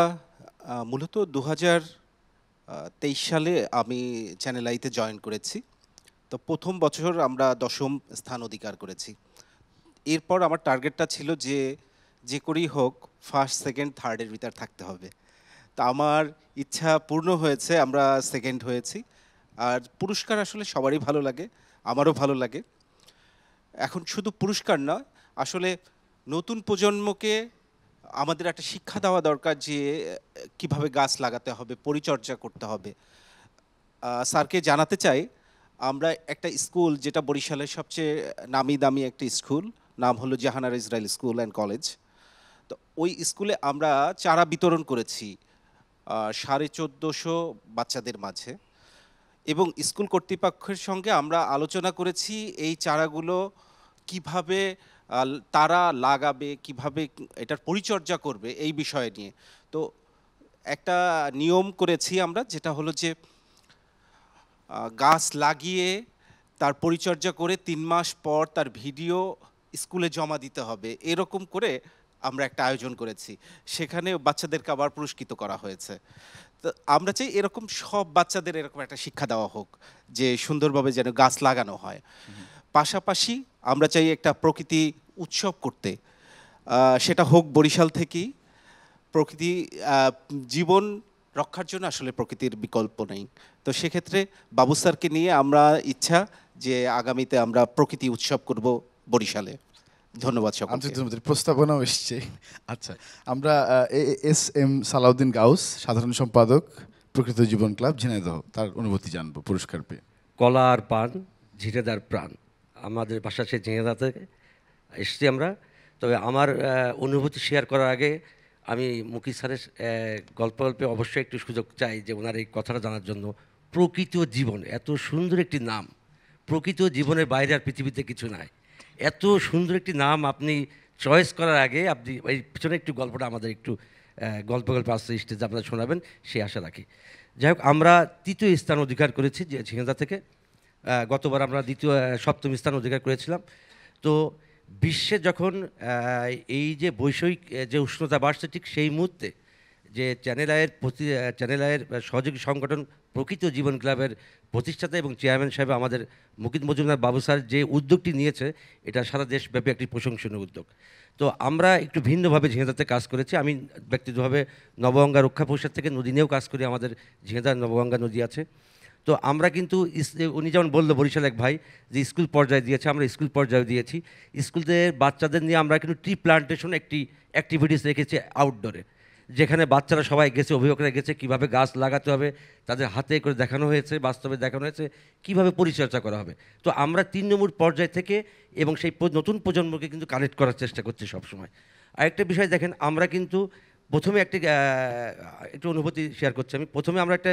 মূলত 2023 সালে আমি চ্যানেল আইতে জয়েন করেছি। তো প্রথম বছর আমরা 10ম স্থান অধিকার করেছি। এরপর আমার টার্গেটটা ছিল যে করেই হোক ফার্স্ট, সেকেন্ড, থার্ডের ভিতর থাকতে হবে। তা আমার ইচ্ছা পূর্ণ হয়েছে, আমরা সেকেন্ড হয়েছি। আর পুরস্কার আসলে সবারই ভালো লাগে, আমারও ভালো লাগে। এখন শুধু পুরস্কার না, আসলে নতুন প্রজন্মকে আমাদের একটা শিক্ষা দেওয়া দরকার যে কিভাবে গাছ লাগাতে হবে, পরিচর্যা করতে হবে। স্যারকে জানাতে চাই, আমরা একটা স্কুল যেটা বরিশালের সবচেয়ে নামি দামি একটি স্কুল, নাম হলো Jahanara Israel school and college. তো ওই স্কুলে আমরা চারা বিতরণ করেছি 1450 বাচ্চাদের মাঝে, এবং স্কুল কর্তৃপক্ষের সঙ্গে আমরা আলোচনা করেছি এই চারাগুলো কিভাবে তারা লাগাবে, কিভাবে এটার পরিচর্যা করবে এই বিষয় নিয়ে। তো একটা নিয়ম করেছি আমরা, যেটা হলো যে গাছ লাগিয়ে তার পরিচর্যা করে 3 মাস পর তার ভিডিও স্কুলে জমা দিতে হবে, এরকম করে আমরা একটা আয়োজন করেছি। সেখানে বাচ্চাদেরকে আবার পুরস্কৃত করা হয়েছে। তো আমরা চাই এরকম সব বাচ্চাদের এরকম একটা শিক্ষা দেওয়া হোক, যে সুন্দরভাবে যেন গাছ লাগানো হয়। পাশাপাশি আমরা চাই একটা প্রকৃতি উৎসব করতে, সেটা হোক বরিশাল থেকেই। প্রকৃতি জীবন রক্ষার জন্য আসলে প্রকৃতির বিকল্প নেই। তো সেক্ষেত্রে বাবু স্যারকে নিয়ে আমরা ইচ্ছা যে আগামীতে আমরা প্রকৃতি উৎসব করব বরিশালে। ধন্যবাদ সকলকে। আন্তরিক ধন্যবাদ। প্রস্তাবনাও এসছে। আচ্ছা, আমরা এস.এম. সালাউদ্দিন গাউস, সাধারণ সম্পাদক, প্রকৃত জীবন ক্লাব, ঝিনাইদহ, তার অনুভূতি জানবো পুরস্কার পেয়ে। কলা আর পান, ঝিনেদার প্রাণ। আমাদের বাসা সেই ঝিনেদা থেকে এসছি আমরা। তবে আমার অনুভূতি শেয়ার করার আগে আমি মুকিত স্যারের গল্পে অবশ্যই একটু সুযোগ চাই যে ওনার এই কথাটা জানার জন্য। প্রকৃত জীবন, এত সুন্দর একটি নাম। প্রকৃত জীবনের বাইরে আর পৃথিবীতে কিছু নাই। এত সুন্দর একটি নাম আপনি চয়েস করার আগে আপনি এই পিছনে একটু গল্পটা আমাদের একটু গল্প আসতে স্টেজে আপনারা শোনাবেন, সেই আশা রাখি। যাই হোক, আমরা 3য় স্থান অধিকার করেছি যে ঝিনেদা থেকে। গতবার আমরা 7ম স্থান অধিকার করেছিলাম। তো বিশ্বে যখন এই যে বৈষয়িক যে উষ্ণতা বাড়ছে, ঠিক সেই মুহূর্তে যে চ্যানেল আইয়ের সহযোগী সংগঠন প্রকৃত জীবন ক্লাবের প্রতিষ্ঠাতা এবং চেয়ারম্যান সাহেব আমাদের মুকিত মজুমদার বাবু স্যার যে উদ্যোগটি নিয়েছে, এটা সারা দেশব্যাপী একটি প্রশংসনীয় উদ্যোগ। তো আমরা একটু ভিন্নভাবে ঝিনেদাতে কাজ করেছি। আমি ব্যক্তিগতভাবে নবগঙ্গা রক্ষা পরিষদ থেকে নদী নিয়েও কাজ করি। আমাদের ঝিনেদার নবগঙ্গা নদী আছে। তো আমরা কিন্তু উনি যেমন বললো বরিশাল এক ভাই যে স্কুল পর্যায়ে দিয়েছে, আমরা স্কুল পর্যায়ে দিয়েছি। স্কুলদের বাচ্চাদের নিয়ে আমরা কিন্তু ট্রি প্লান্টেশন একটি অ্যাক্টিভিটিস রেখেছি আউটডোরে, যেখানে বাচ্চারা সবাই গেছে, অভিভাবকরা গেছে, কীভাবে গাছ লাগাতে হবে তাদের হাতে করে দেখানো হয়েছে, বাস্তবে দেখানো হয়েছে কীভাবে পরিচর্যা করা হবে। তো আমরা 3 নম্বর পর্যায় থেকে এবং সেই নতুন প্রজন্মকে কিন্তু কানেক্ট করার চেষ্টা করছি সবসময়। আরেকটা বিষয় দেখেন, আমরা কিন্তু প্রথমে একটু অনুভূতি শেয়ার করছি আমি। প্রথমে আমরা একটা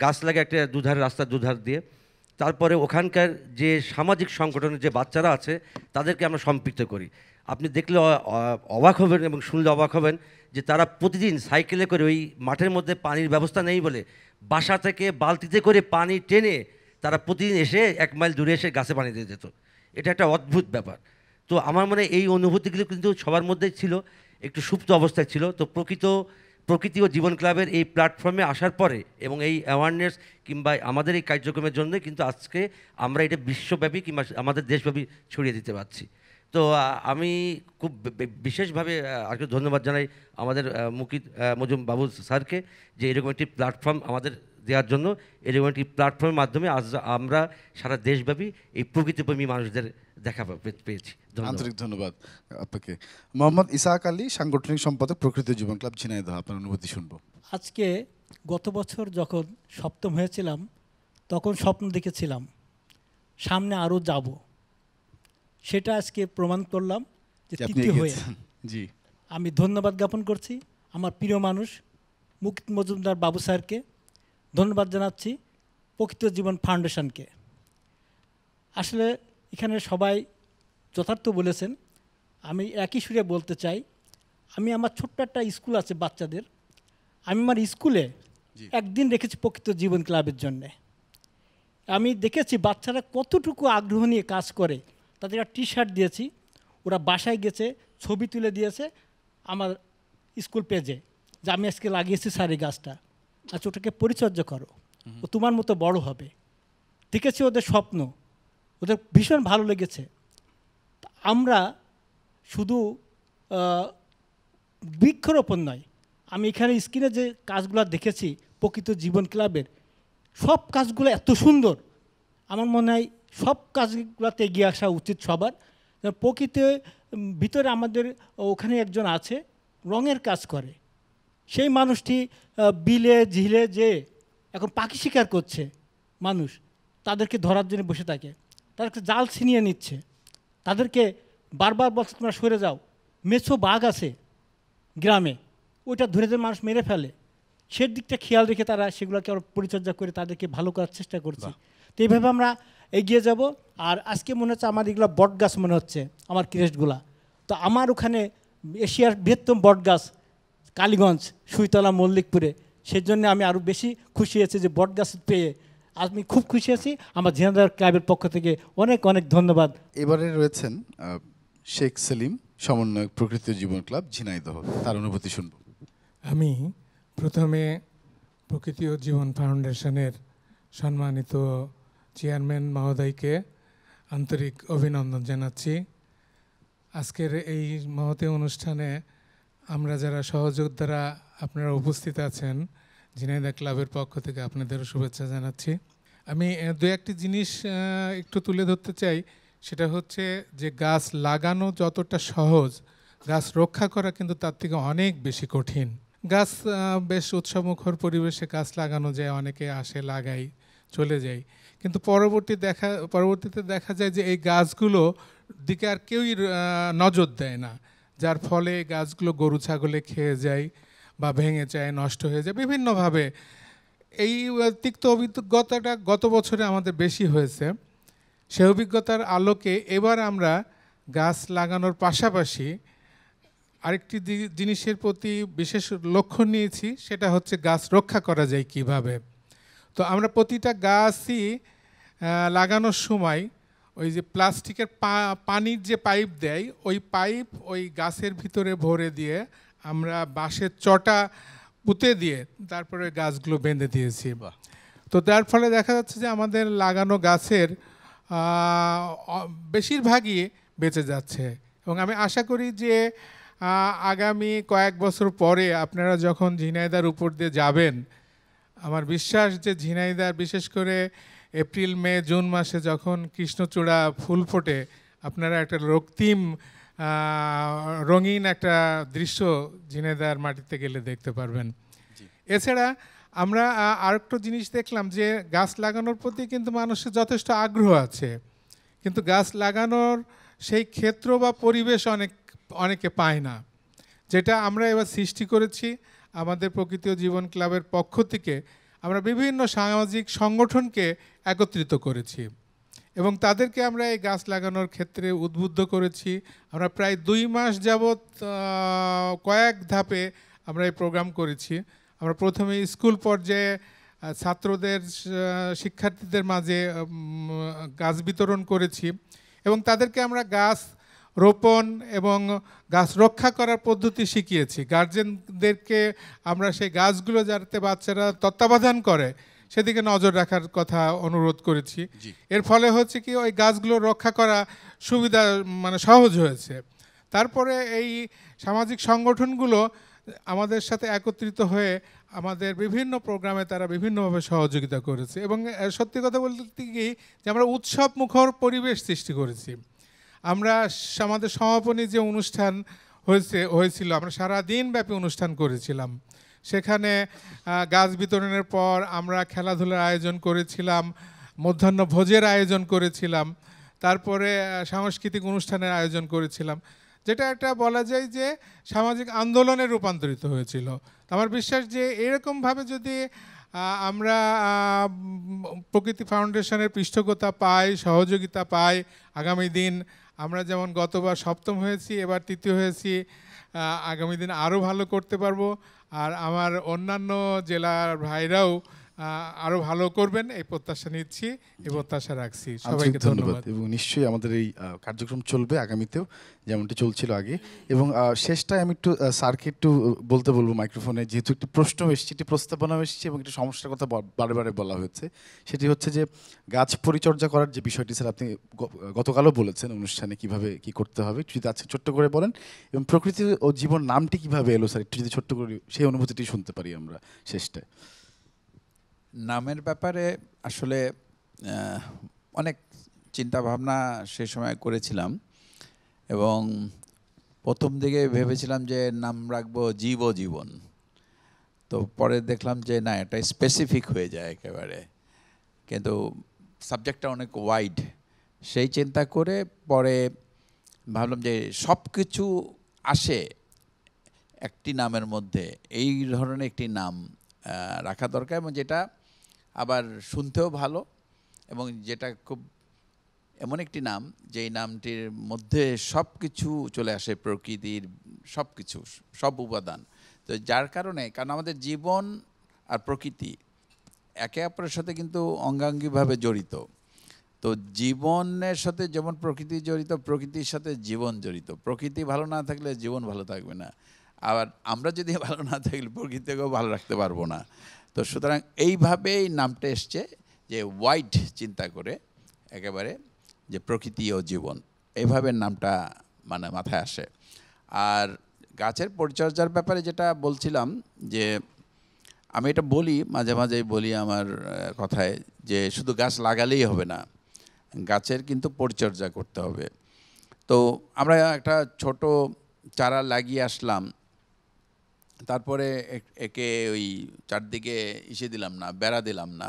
গাছ লাগে একটা রাস্তার দুধার দিয়ে। তারপরে ওখানকার যে সামাজিক সংগঠনের যে বাচ্চারা আছে তাদেরকে আমরা সম্পৃক্ত করি। আপনি দেখলে অবাক হবেন এবং শুনলে অবাক হবেন যে তারা প্রতিদিন সাইকেলে করে, ওই মাঠের মধ্যে পানির ব্যবস্থা নেই বলে বাসা থেকে বালতিতে করে পানি টেনে তারা প্রতিদিন এসে 1 মাইল দূরে এসে গাছে পানি দিয়ে যেত। এটা একটা অদ্ভুত ব্যাপার। তো আমার মনে এই অনুভূতিগুলো কিন্তু সবার মধ্যেই ছিল, একটু সুপ্ত অবস্থায় ছিল। তো প্রকৃতি ও জীবন ক্লাবের এই প্ল্যাটফর্মে আসার পরে এবং এই অ্যাওয়ারনেস কিংবা আমাদের এই কার্যক্রমের জন্য কিন্তু আজকে আমরা এটা বিশ্বব্যাপী কিংবা আমাদের দেশব্যাপী ছড়িয়ে দিতে পারছি। তো আমি খুব বিশেষভাবে আজকে ধন্যবাদ জানাই আমাদের মুকিত মজুম বাবু স্যারকে যে এরকম একটি প্ল্যাটফর্ম আমাদের দেওয়ার জন্য। এরকম একটি প্ল্যাটফর্মের মাধ্যমে আজ আমরা সারা দেশব্যাপী এই প্রকৃতিপ্রেমী মানুষদের দেখা পেয়েছি। আন্তরিক ধন্যবাদ আপনাকে। মোহাম্মদ ইসাহাক আলী, সাংগঠনিক সম্পাদক, প্রকৃত জীবন ক্লাব, ঝিনাইদহ, আপনার অনুভূতি শুনবো। আজকে গত বছর যখন 7ম হয়েছিলাম তখন স্বপ্ন দেখেছিলাম সামনে আরও যাব, সেটা আজকে প্রমাণ করলাম যে 3য় হয়ে। জি, আমি ধন্যবাদ জ্ঞাপন করছি আমার প্রিয় মানুষ মুকিত মজুমদার বাবু স্যারকে, ধন্যবাদ জানাচ্ছি প্রকৃত জীবন ফাউন্ডেশনকে। আসলে এখানে সবাই যথার্থ বলেছেন। আমি একই সুরে বলতে চাই, আমি আমার ছোট্ট একটা স্কুল আছে বাচ্চাদের, আমি আমার স্কুলে একদিন রেখেছি প্রকৃত জীবন ক্লাবের জন্যে। আমি দেখেছি বাচ্চারা কতটুকু আগ্রহ নিয়ে কাজ করে। তাদের একটা টি-শার্ট দিয়েছি, ওরা বাসায় গেছে ছবি তুলে দিয়েছে আমার স্কুল পেজে যে আমি আজকে লাগিয়েছি স্যার এই গাছটা, আচ্ছা ওটাকে পরিচর্যা করো, ও তোমার মতো বড় হবে। দেখেছি ওদের স্বপ্ন, ওদের ভীষণ ভালো লেগেছে। আমরা শুধু বৃক্ষরোপণ নয়, আমি এখানে স্ক্রিনে যে কাজগুলো দেখেছি প্রকৃত জীবন ক্লাবের, সব কাজগুলো এত সুন্দর। আমার মনে হয় সব কাজগুলোতে এগিয়ে আসা উচিত সবার। প্রকৃতির ভিতরে আমাদের ওখানে একজন আছে রঙের কাজ করে, সেই মানুষটি বিলে ঝিলে যে এখন পাখি শিকার করছে মানুষ, তাদেরকে ধরার জন্য বসে থাকে, তাদেরকে জাল ছিনিয়ে নিচ্ছে, তাদেরকে বারবার বলছে তোমরা সরে যাও। মেছো বাঘ আছে গ্রামে, ওইটা ধরে ধরে মানুষ মেরে ফেলে, সে দিকটা খেয়াল রেখে তারা সেগুলোকে আবার পরিচর্যা করে তাদেরকে ভালো করার চেষ্টা করছে। তো এইভাবে আমরা এগিয়ে যাব। আর আজকে মনে হচ্ছে আমার এগুলো বট গাছ মনে হচ্ছে আমার ক্রেস্টগুলা। তো আমার ওখানে এশিয়ার বৃহত্তম বট গাছ কালীগঞ্জ সুইতলা মল্লিকপুরে, সেই জন্য আমি আরও বেশি খুশি হয়েছি যে বট গাছ পেয়ে আমি খুব খুশি আছি। আমার ঝিনাইদহ ক্লাবের পক্ষ থেকে অনেক অনেক ধন্যবাদ। এবারে রয়েছেন শেখ সেলিম, সমন্বয়ক প্রকৃতি ও জীবন ক্লাব ঝিনাইদহ, তার অনুভূতি শুনব। আমি প্রথমে প্রকৃতি ও জীবন ফাউন্ডেশনের সম্মানিত চেয়ারম্যান মহোদয়কে আন্তরিক অভিনন্দন জানাচ্ছি। আজকের এই মহতী অনুষ্ঠানে আমরা যারা সহযোদ্ধারা আপনারা উপস্থিত আছেন, ঝিনাইদহ ক্লাবের পক্ষ থেকে আপনাদেরও শুভেচ্ছা জানাচ্ছি। আমি দু একটি জিনিস একটু তুলে ধরতে চাই। সেটা হচ্ছে যে গাছ লাগানো যতটা সহজ, গাছ রক্ষা করা কিন্তু তার থেকে অনেক বেশি কঠিন। গাছ বেশ উৎসবমুখর পরিবেশে গাছ লাগানো যায়, অনেকে আসে, লাগাই, চলে যায়, কিন্তু পরবর্তীতে দেখা যায় যে এই গাছগুলো দিকে আর কেউই নজর দেয় না, যার ফলে গাছগুলো গরু ছাগলে খেয়ে যায় বা ভেঙে যায়, নষ্ট হয়ে যায় বিভিন্নভাবে। এই তিক্ত অভিজ্ঞতাটা গত বছরে আমাদের বেশি হয়েছে। সে অভিজ্ঞতার আলোকে এবার আমরা গাছ লাগানোর পাশাপাশি আরেকটি জিনিসের প্রতি বিশেষ লক্ষ্য নিয়েছি, সেটা হচ্ছে গাছ রক্ষা করা যায় কিভাবে। তো আমরা প্রতিটা গাছই লাগানোর সময় ওই যে প্লাস্টিকের পানির যে পাইপ দেয়, ওই পাইপ ওই গাছের ভিতরে ভরে দিয়ে আমরা বাঁশের চটা পুঁতে দিয়ে তারপরে গাছগুলো বেঁধে দিয়েছি। তো তার ফলে দেখা যাচ্ছে যে আমাদের লাগানো গাছের বেশিরভাগই বেঁচে যাচ্ছে। এবং আমি আশা করি যে আগামী কয়েক বছর পরে আপনারা যখন ঝিনাইদহর উপর দিয়ে যাবেন, আমার বিশ্বাস যে ঝিনাইদহ বিশেষ করে এপ্রিল মে জুন মাসে যখন কৃষ্ণচূড়া ফুল ফোটে, আপনারা একটা রঙিন একটা দৃশ্য ঝিনাইদহর মাটিতে গেলে দেখতে পারবেন। এছাড়া আমরা আরেকটা জিনিস দেখলাম যে গাছ লাগানোর প্রতি কিন্তু মানুষের যথেষ্ট আগ্রহ আছে, কিন্তু গাছ লাগানোর সেই ক্ষেত্র বা পরিবেশ অনেকে পায় না, যেটা আমরা এবার সৃষ্টি করেছি। আমাদের প্রকৃতি ও জীবন ক্লাবের পক্ষ থেকে আমরা বিভিন্ন সামাজিক সংগঠনকে একত্রিত করেছি এবং তাদেরকে আমরা এই গাছ লাগানোর ক্ষেত্রে উদ্বুদ্ধ করেছি। আমরা প্রায় 2 মাস যাবৎ কয়েক ধাপে আমরা এই প্রোগ্রাম করেছি। আমরা প্রথমে স্কুল পর্যায়ে ছাত্রদের, শিক্ষার্থীদের মাঝে গাছ বিতরণ করেছি এবং তাদেরকে আমরা গাছ রোপণ এবং গাছ রক্ষা করার পদ্ধতি শিখিয়েছি। গার্জেনদেরকে আমরা সেই গাছগুলো যাতে বাচ্চারা তত্ত্বাবধান করে সেদিকে নজর রাখার কথা অনুরোধ করেছি। এর ফলে হচ্ছে কি ওই গাছগুলো রক্ষা করা সুবিধা সহজ হয়েছে। তারপরে এই সামাজিক সংগঠনগুলো আমাদের সাথে একত্রিত হয়ে আমাদের বিভিন্ন প্রোগ্রামে তারা বিভিন্নভাবে সহযোগিতা করেছে এবং সত্যি কথা বলতে কি যে আমরা উৎসব মুখর পরিবেশ সৃষ্টি করেছি। আমরা আমাদের সমাপনী যে অনুষ্ঠান হয়েছিল, আমরা সারাদিন ব্যাপী অনুষ্ঠান করেছিলাম। সেখানে গাছ বিতরণের পর আমরা খেলাধুলার আয়োজন করেছিলাম, মধ্যাহ্ন ভোজের আয়োজন করেছিলাম, তারপরে সাংস্কৃতিক অনুষ্ঠানের আয়োজন করেছিলাম, যেটা একটা বলা যায় যে সামাজিক আন্দোলনে রূপান্তরিত হয়েছিল। আমার বিশ্বাস যে এরকমভাবে যদি আমরা প্রকৃতি ফাউন্ডেশনের পৃষ্ঠপোষকতা পাই, সহযোগিতা পাই, আগামী দিন আমরা যেমন গতবার 7ম হয়েছি, এবার 3য় হয়েছি, আগামী দিন আরও ভালো করতে পারবো। আর আমার অন্যান্য জেলার ভাইরাও আরও ভালো করবেন এই প্রত্যাশা নিচ্ছি, এই প্রত্যাশা রাখছি। সবাইকে ধন্যবাদ। এবং নিশ্চয়ই আমাদের এই কার্যক্রম চলবে আগামীতেও, যেমনটি চলছিল আগে। এবং শেষটায় আমি একটু স্যারকে একটু বলতে বলবো মাইক্রোফোনে, যেহেতু একটি প্রশ্ন এসেছে, একটি প্রস্তাবনা এসেছে এবং একটি সমস্যার কথা বারে বারে বলা হয়েছে। সেটি হচ্ছে যে গাছ পরিচর্যা করার যে বিষয়টি স্যার আপনি গতকালও বলেছেন অনুষ্ঠানে কিভাবে কি করতে হবে, একটু যদি আজকে ছোট্ট করে বলেন। এবং প্রকৃতি ও জীবন নামটি কিভাবে এলো স্যার, একটু যদি ছোট্ট করে সেই অনুভূতিটি শুনতে পারি আমরা শেষটায়। নামের ব্যাপারে আসলে অনেক চিন্তা ভাবনা সে সময় করেছিলাম এবং প্রথম দিকে ভেবেছিলাম যে নাম রাখবো জীব ও জীবন। তো পরে দেখলাম যে না, এটা স্পেসিফিক হয়ে যায় একেবারে, কিন্তু সাবজেক্টটা অনেক ওয়াইড। সেই চিন্তা করে পরে ভাবলাম যে সব কিছু আসে একটি নামের মধ্যে, এই ধরনের একটি নাম রাখা দরকার এবং যেটা আবার শুনতেও ভালো এবং যেটা খুব এমন একটি নাম যেই নামটির মধ্যে সব কিছু চলে আসে, প্রকৃতির সব কিছু, সব উপাদান। তো যার কারণে, কারণ আমাদের জীবন আর প্রকৃতি একে অপরের সাথে কিন্তু অঙ্গাঙ্গিভাবে জড়িত। তো জীবনের সাথে যেমন প্রকৃতি জড়িত, প্রকৃতির সাথে জীবন জড়িত। প্রকৃতি ভালো না থাকলে জীবন ভালো থাকবে না, আবার আমরা যদি ভালো না থাকলে প্রকৃতিকেও ভালো রাখতে পারবো না। তো সুতরাং এইভাবেই নামটা এসছে, যে ওয়াইড চিন্তা করে একেবারে, যে প্রকৃতি ও জীবন, এইভাবে নামটা মানে মাথায় আসে। আর গাছের পরিচর্যার ব্যাপারে যেটা বলছিলাম, যে আমি এটা বলি মাঝে মাঝেই বলি আমার কথায়, যে শুধু গাছ লাগালেই হবে না, গাছের কিন্তু পরিচর্যা করতে হবে। তো আমরা একটা ছোট চারা লাগিয়ে আসলাম, তারপরে একে ওই চারদিকে দিলাম না, বেড়া দিলাম না,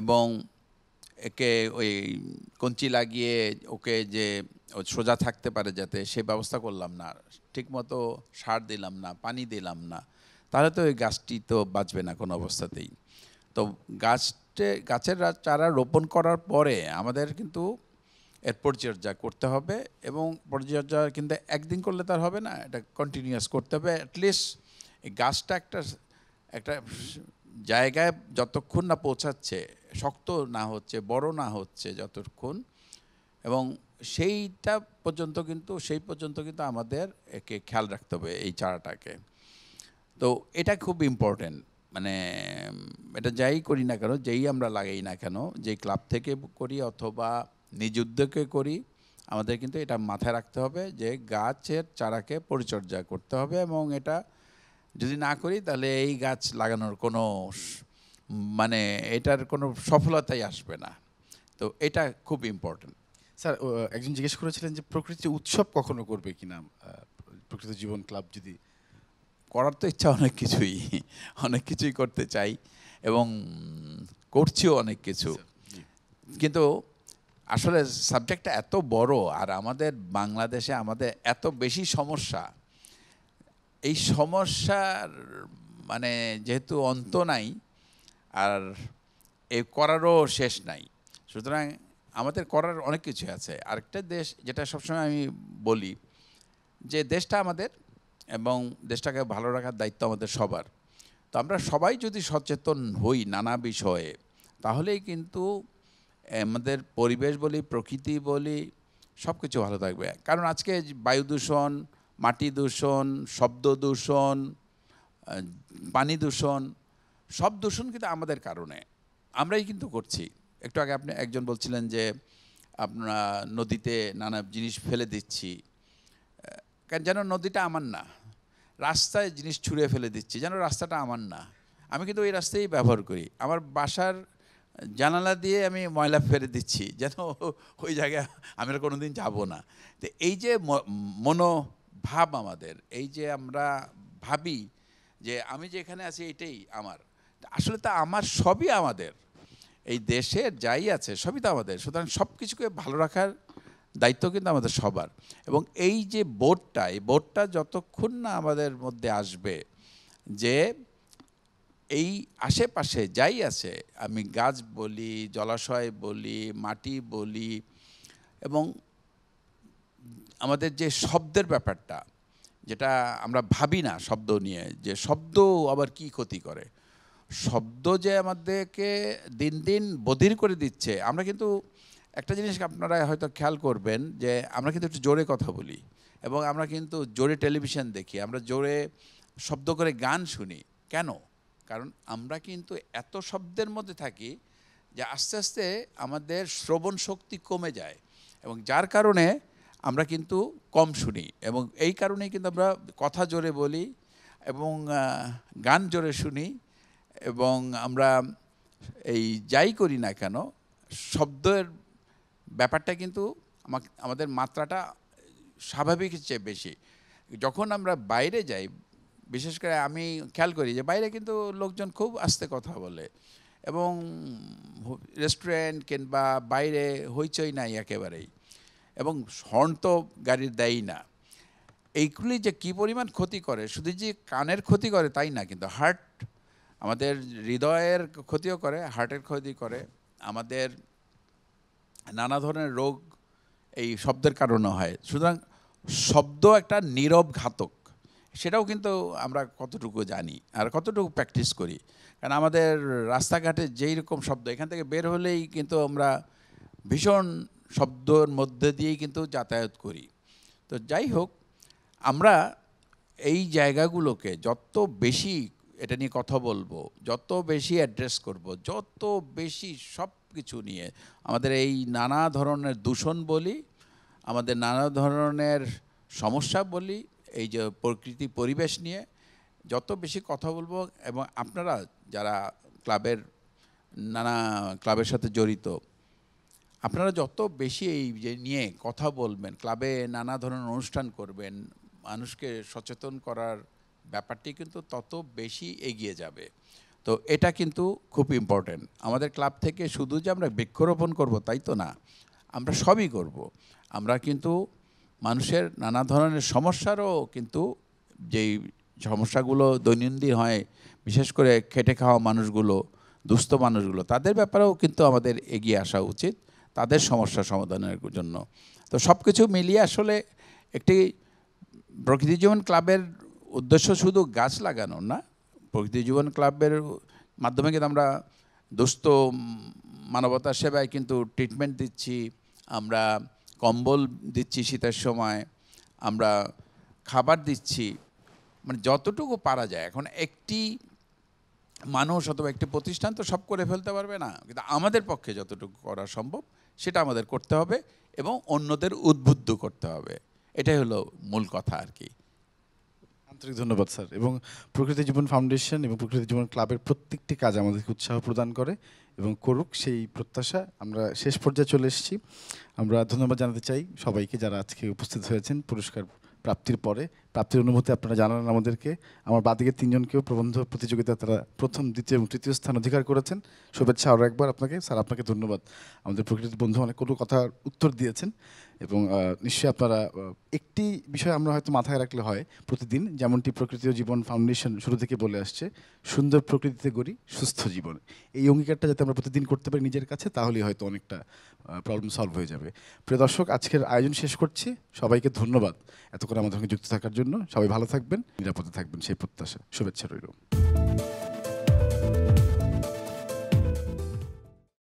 এবং একে ওই কঞ্চি লাগিয়ে ওকে যে সোজা থাকতে পারে যাতে, সে ব্যবস্থা করলাম না, ঠিকমতো সার দিলাম না, পানি দিলাম না, তাহলে তো ওই গাছটি তো বাঁচবে না কোনো অবস্থাতেই। তো গাছের চারা রোপণ করার পরে আমাদের কিন্তু এর পরিচর্যা করতে হবে, এবং পরিচর্যা কিন্তু একদিন করলে তার হবে না, এটা কন্টিনিউয়াস করতে হবে। অ্যাটলিস্ট এই গাছটা একটা জায়গায় যতক্ষণ না পৌঁছাচ্ছে, শক্ত না হচ্ছে, বড় না হচ্ছে যতক্ষণ, এবং সেইটা পর্যন্ত কিন্তু আমাদের একে খেয়াল রাখতে হবে, এই চারাটাকে। তো এটা খুব ইম্পর্টেন্ট, মানে এটা যাই করি না কেন, যেই আমরা লাগাই না কেন, যেই ক্লাব থেকে করি অথবা নিজ উদ্যোগে করি, আমাদের কিন্তু এটা মাথায় রাখতে হবে যে গাছের চারাকে পরিচর্যা করতে হবে, এবং এটা যদি না করি তাহলে এই গাছ লাগানোর কোনো মানে এটার কোনো সফলতাই আসবে না। তো এটা খুব ইম্পর্টেন্ট। স্যার, একজন জিজ্ঞেস করেছিলেন যে প্রকৃতি উৎসব কখনো করবে কিনা প্রকৃত জীবন ক্লাব। যদি করার তো ইচ্ছা অনেক কিছুই করতে চাই, এবং করছিও অনেক কিছু, কিন্তু আসলে সাবজেক্টটা এত বড়, আর আমাদের বাংলাদেশে আমাদের এত বেশি সমস্যা, এই সমস্যার মানে যেহেতু অন্ত নাই, আর এই করারও শেষ নাই, সুতরাং আমাদের করার অনেক কিছু আছে। আরেকটা দেশ যেটা সবসময় আমি বলি, যে দেশটা আমাদের, এবং দেশটাকে ভালো রাখার দায়িত্ব আমাদের সবার। তো আমরা সবাই যদি সচেতন হই নানা বিষয়ে, তাহলেই কিন্তু আমাদের পরিবেশ বলি, প্রকৃতি বলি, সব কিছু ভালো থাকবে। কারণ আজকে বায়ু দূষণ, মাটি দূষণ, শব্দ দূষণ, পানি দূষণ, সব দূষণ কিন্তু আমাদের কারণে, আমরাই কিন্তু করছি। একটু আগে আপনি একজন বলছিলেন যে আমরা নদীতে নানা জিনিস ফেলে দিচ্ছি, যেন নদীটা আমার না, রাস্তায় জিনিস ছুঁড়ে ফেলে দিচ্ছি যেন রাস্তাটা আমার না। আমি কিন্তু ওই রাস্তায় ব্যবহার করি, আমার বাসার জানালা দিয়ে আমি ময়লা ফেলে দিচ্ছি যেন ওই জায়গায় আমি আর কোনোদিন যাব না। তো এই যে মনোভাব আমাদের, এই যে আমরা ভাবি যে আমি যেখানে আছি এটাই আমার, আসলে তা আমার সবই আমাদের, এই দেশের যাই আছে সবই তো আমাদের। সুতরাং সব কিছুকে ভালো রাখার দায়িত্ব কিন্তু আমাদের সবার। এবং এই যে বোধটা, এই বোধটা যতক্ষণ না আমাদের মধ্যে আসবে যে এই আশেপাশে যাই আছে, আমি গাছ বলি, জলাশয় বলি, মাটি বলি, এবং আমাদের যে শব্দের ব্যাপারটা, যেটা আমরা ভাবি না শব্দ নিয়ে, যে শব্দ আবার কি ক্ষতি করে, শব্দ যে আমাদেরকে দিন দিন বধির করে দিচ্ছে। আমরা কিন্তু একটা জিনিস আপনারা হয়তো খেয়াল করবেন যে আমরা কিন্তু একটু জোরে কথা বলি, এবং আমরা কিন্তু জোরে টেলিভিশন দেখি, আমরা জোরে শব্দ করে গান শুনি। কেন? কারণ আমরা কিন্তু এত শব্দের মধ্যে থাকি যে আস্তে আস্তে আমাদের শ্রবণ শক্তি কমে যায়, এবং যার কারণে আমরা কিন্তু কম শুনি, এবং এই কারণেই কিন্তু আমরা কথা জোরে বলি এবং গান জোরে শুনি, এবং আমরা এই যাই করি না কেন শব্দের ব্যাপারটা কিন্তু আমাদের মাত্রাটা স্বাভাবিকের চেয়ে বেশি। যখন আমরা বাইরে যাই, বিশেষ করে আমি খেয়াল করি যে বাইরে কিন্তু লোকজন খুব আস্তে কথা বলে, এবং রেস্টুরেন্ট কিংবা বাইরে হইচই নাই একেবারেই, এবং হর্ন তো গাড়ির দেয়ই না। এইগুলি যে কী পরিমাণ ক্ষতি করে, শুধু যে কানের ক্ষতি করে তাই না, কিন্তু হার্ট, আমাদের হৃদয়ের ক্ষতিও করে, হার্টের ক্ষতি করে, আমাদের নানা ধরনের রোগ এই শব্দের কারণে হয়। সুতরাং শব্দ একটা নীরব ঘাতক, সেটাও কিন্তু আমরা কতটুকু জানি আর কতটুকু প্র্যাকটিস করি। কারণ আমাদের রাস্তাঘাটে যেই রকম শব্দ, এখান থেকে বের হলেই কিন্তু আমরা ভীষণ শব্দর মধ্যে দিয়েই কিন্তু যাতায়াত করি। তো যাই হোক, আমরা এই জায়গাগুলোকে যত বেশি এটা নিয়ে কথা বলবো, যত বেশি অ্যাড্রেস করব, যত বেশি সব কিছু নিয়ে আমাদের এই নানা ধরনের দূষণ বলি, আমাদের নানা ধরনের সমস্যা বলি, এই যে প্রকৃতি পরিবেশ নিয়ে যত বেশি কথা বলবো, এবং আপনারা যারা নানা ক্লাবের সাথে জড়িত, আপনারা যত বেশি এই যে নিয়ে কথা বলবেন, ক্লাবে নানা ধরনের অনুষ্ঠান করবেন, মানুষকে সচেতন করার ব্যাপারটি কিন্তু তত বেশি এগিয়ে যাবে। তো এটা কিন্তু খুব ইম্পর্টেন্ট। আমাদের ক্লাব থেকে শুধু যে আমরা বৃক্ষরোপণ করব তাই তো না, আমরা সবই করব। আমরা কিন্তু মানুষের নানা ধরনের সমস্যারও কিন্তু যেই সমস্যাগুলো দৈনন্দিন হয়, বিশেষ করে খেটে খাওয়া মানুষগুলো, দুস্থ মানুষগুলো, তাদের ব্যাপারেও কিন্তু আমাদের এগিয়ে আসা উচিত, তাদের সমস্যা সমাধানের জন্য। তো সব কিছু মিলিয়ে আসলে একটি প্রকৃতি জীবন ক্লাবের উদ্দেশ্য শুধু গাছ লাগানো না। প্রকৃতি জীবন ক্লাবের মাধ্যমে কিন্তু আমরা দুস্থ মানবতার সেবায় কিন্তু ট্রিটমেন্ট দিচ্ছি, আমরা কম্বল দিচ্ছি শীতের সময়, আমরা খাবার দিচ্ছি, মানে যতটুকু পারা যায়। এখন একটি মানুষ অথবা একটি প্রতিষ্ঠান তো সব করে ফেলতে পারবে না, কিন্তু আমাদের পক্ষে যতটুকু করা সম্ভব সেটা আমাদের করতে হবে এবং অন্যদের উদ্বুদ্ধ করতে হবে। এটাই হলো মূল কথা আর কি। আন্তরিক ধন্যবাদ স্যার। এবং প্রকৃতি জীবন ফাউন্ডেশন এবং প্রকৃতি জীবন ক্লাবের প্রত্যেকটি কাজ আমাদেরকে উৎসাহ প্রদান করে এবং করুক, সেই প্রত্যাশা। আমরা শেষ পর্যায়ে চলে এসেছি। আমরা ধন্যবাদ জানাতে চাই সবাইকে যারা আজকে উপস্থিত হয়েছেন পুরস্কার প্রাপ্তির পরে। প্রাপ্তির অনুভূতি আপনারা জানান আমাদেরকে। আমার বাদিকে 3 জনকেও প্রবন্ধ প্রতিযোগিতা তারা প্রথম, দ্বিতীয় এবং তৃতীয় স্থান অধিকার করেছেন। শুভেচ্ছা আরও একবার আপনাকে স্যার। আপনাকে ধন্যবাদ। আমাদের প্রকৃতির বন্ধু অনেকগুলো কথার উত্তর দিয়েছেন এবং নিশ্চয়ই আপনারা একটি বিষয় আমরা হয়তো মাথায় রাখলে হয় প্রতিদিন, যেমনটি প্রকৃতি ও জীবন ফাউন্ডেশন শুরু থেকে বলে আসছে, সুন্দর প্রকৃতিতে গড়ি সুস্থ জীবন। এই অঙ্গীকারটা যাতে আমরা প্রতিদিন করতে পারি নিজের কাছে, তাহলেই হয়তো অনেকটা প্রবলেম সলভ হয়ে যাবে। প্রিয় দর্শক, আজকের আয়োজন শেষ করছি। সবাইকে ধন্যবাদ এত করে আমাদের সঙ্গে যুক্ত থাকার জন্য। সবাই ভালো থাকবেন, নিরাপদে থাকবেন সেই প্রত্যাশা। শুভেচ্ছা রইল।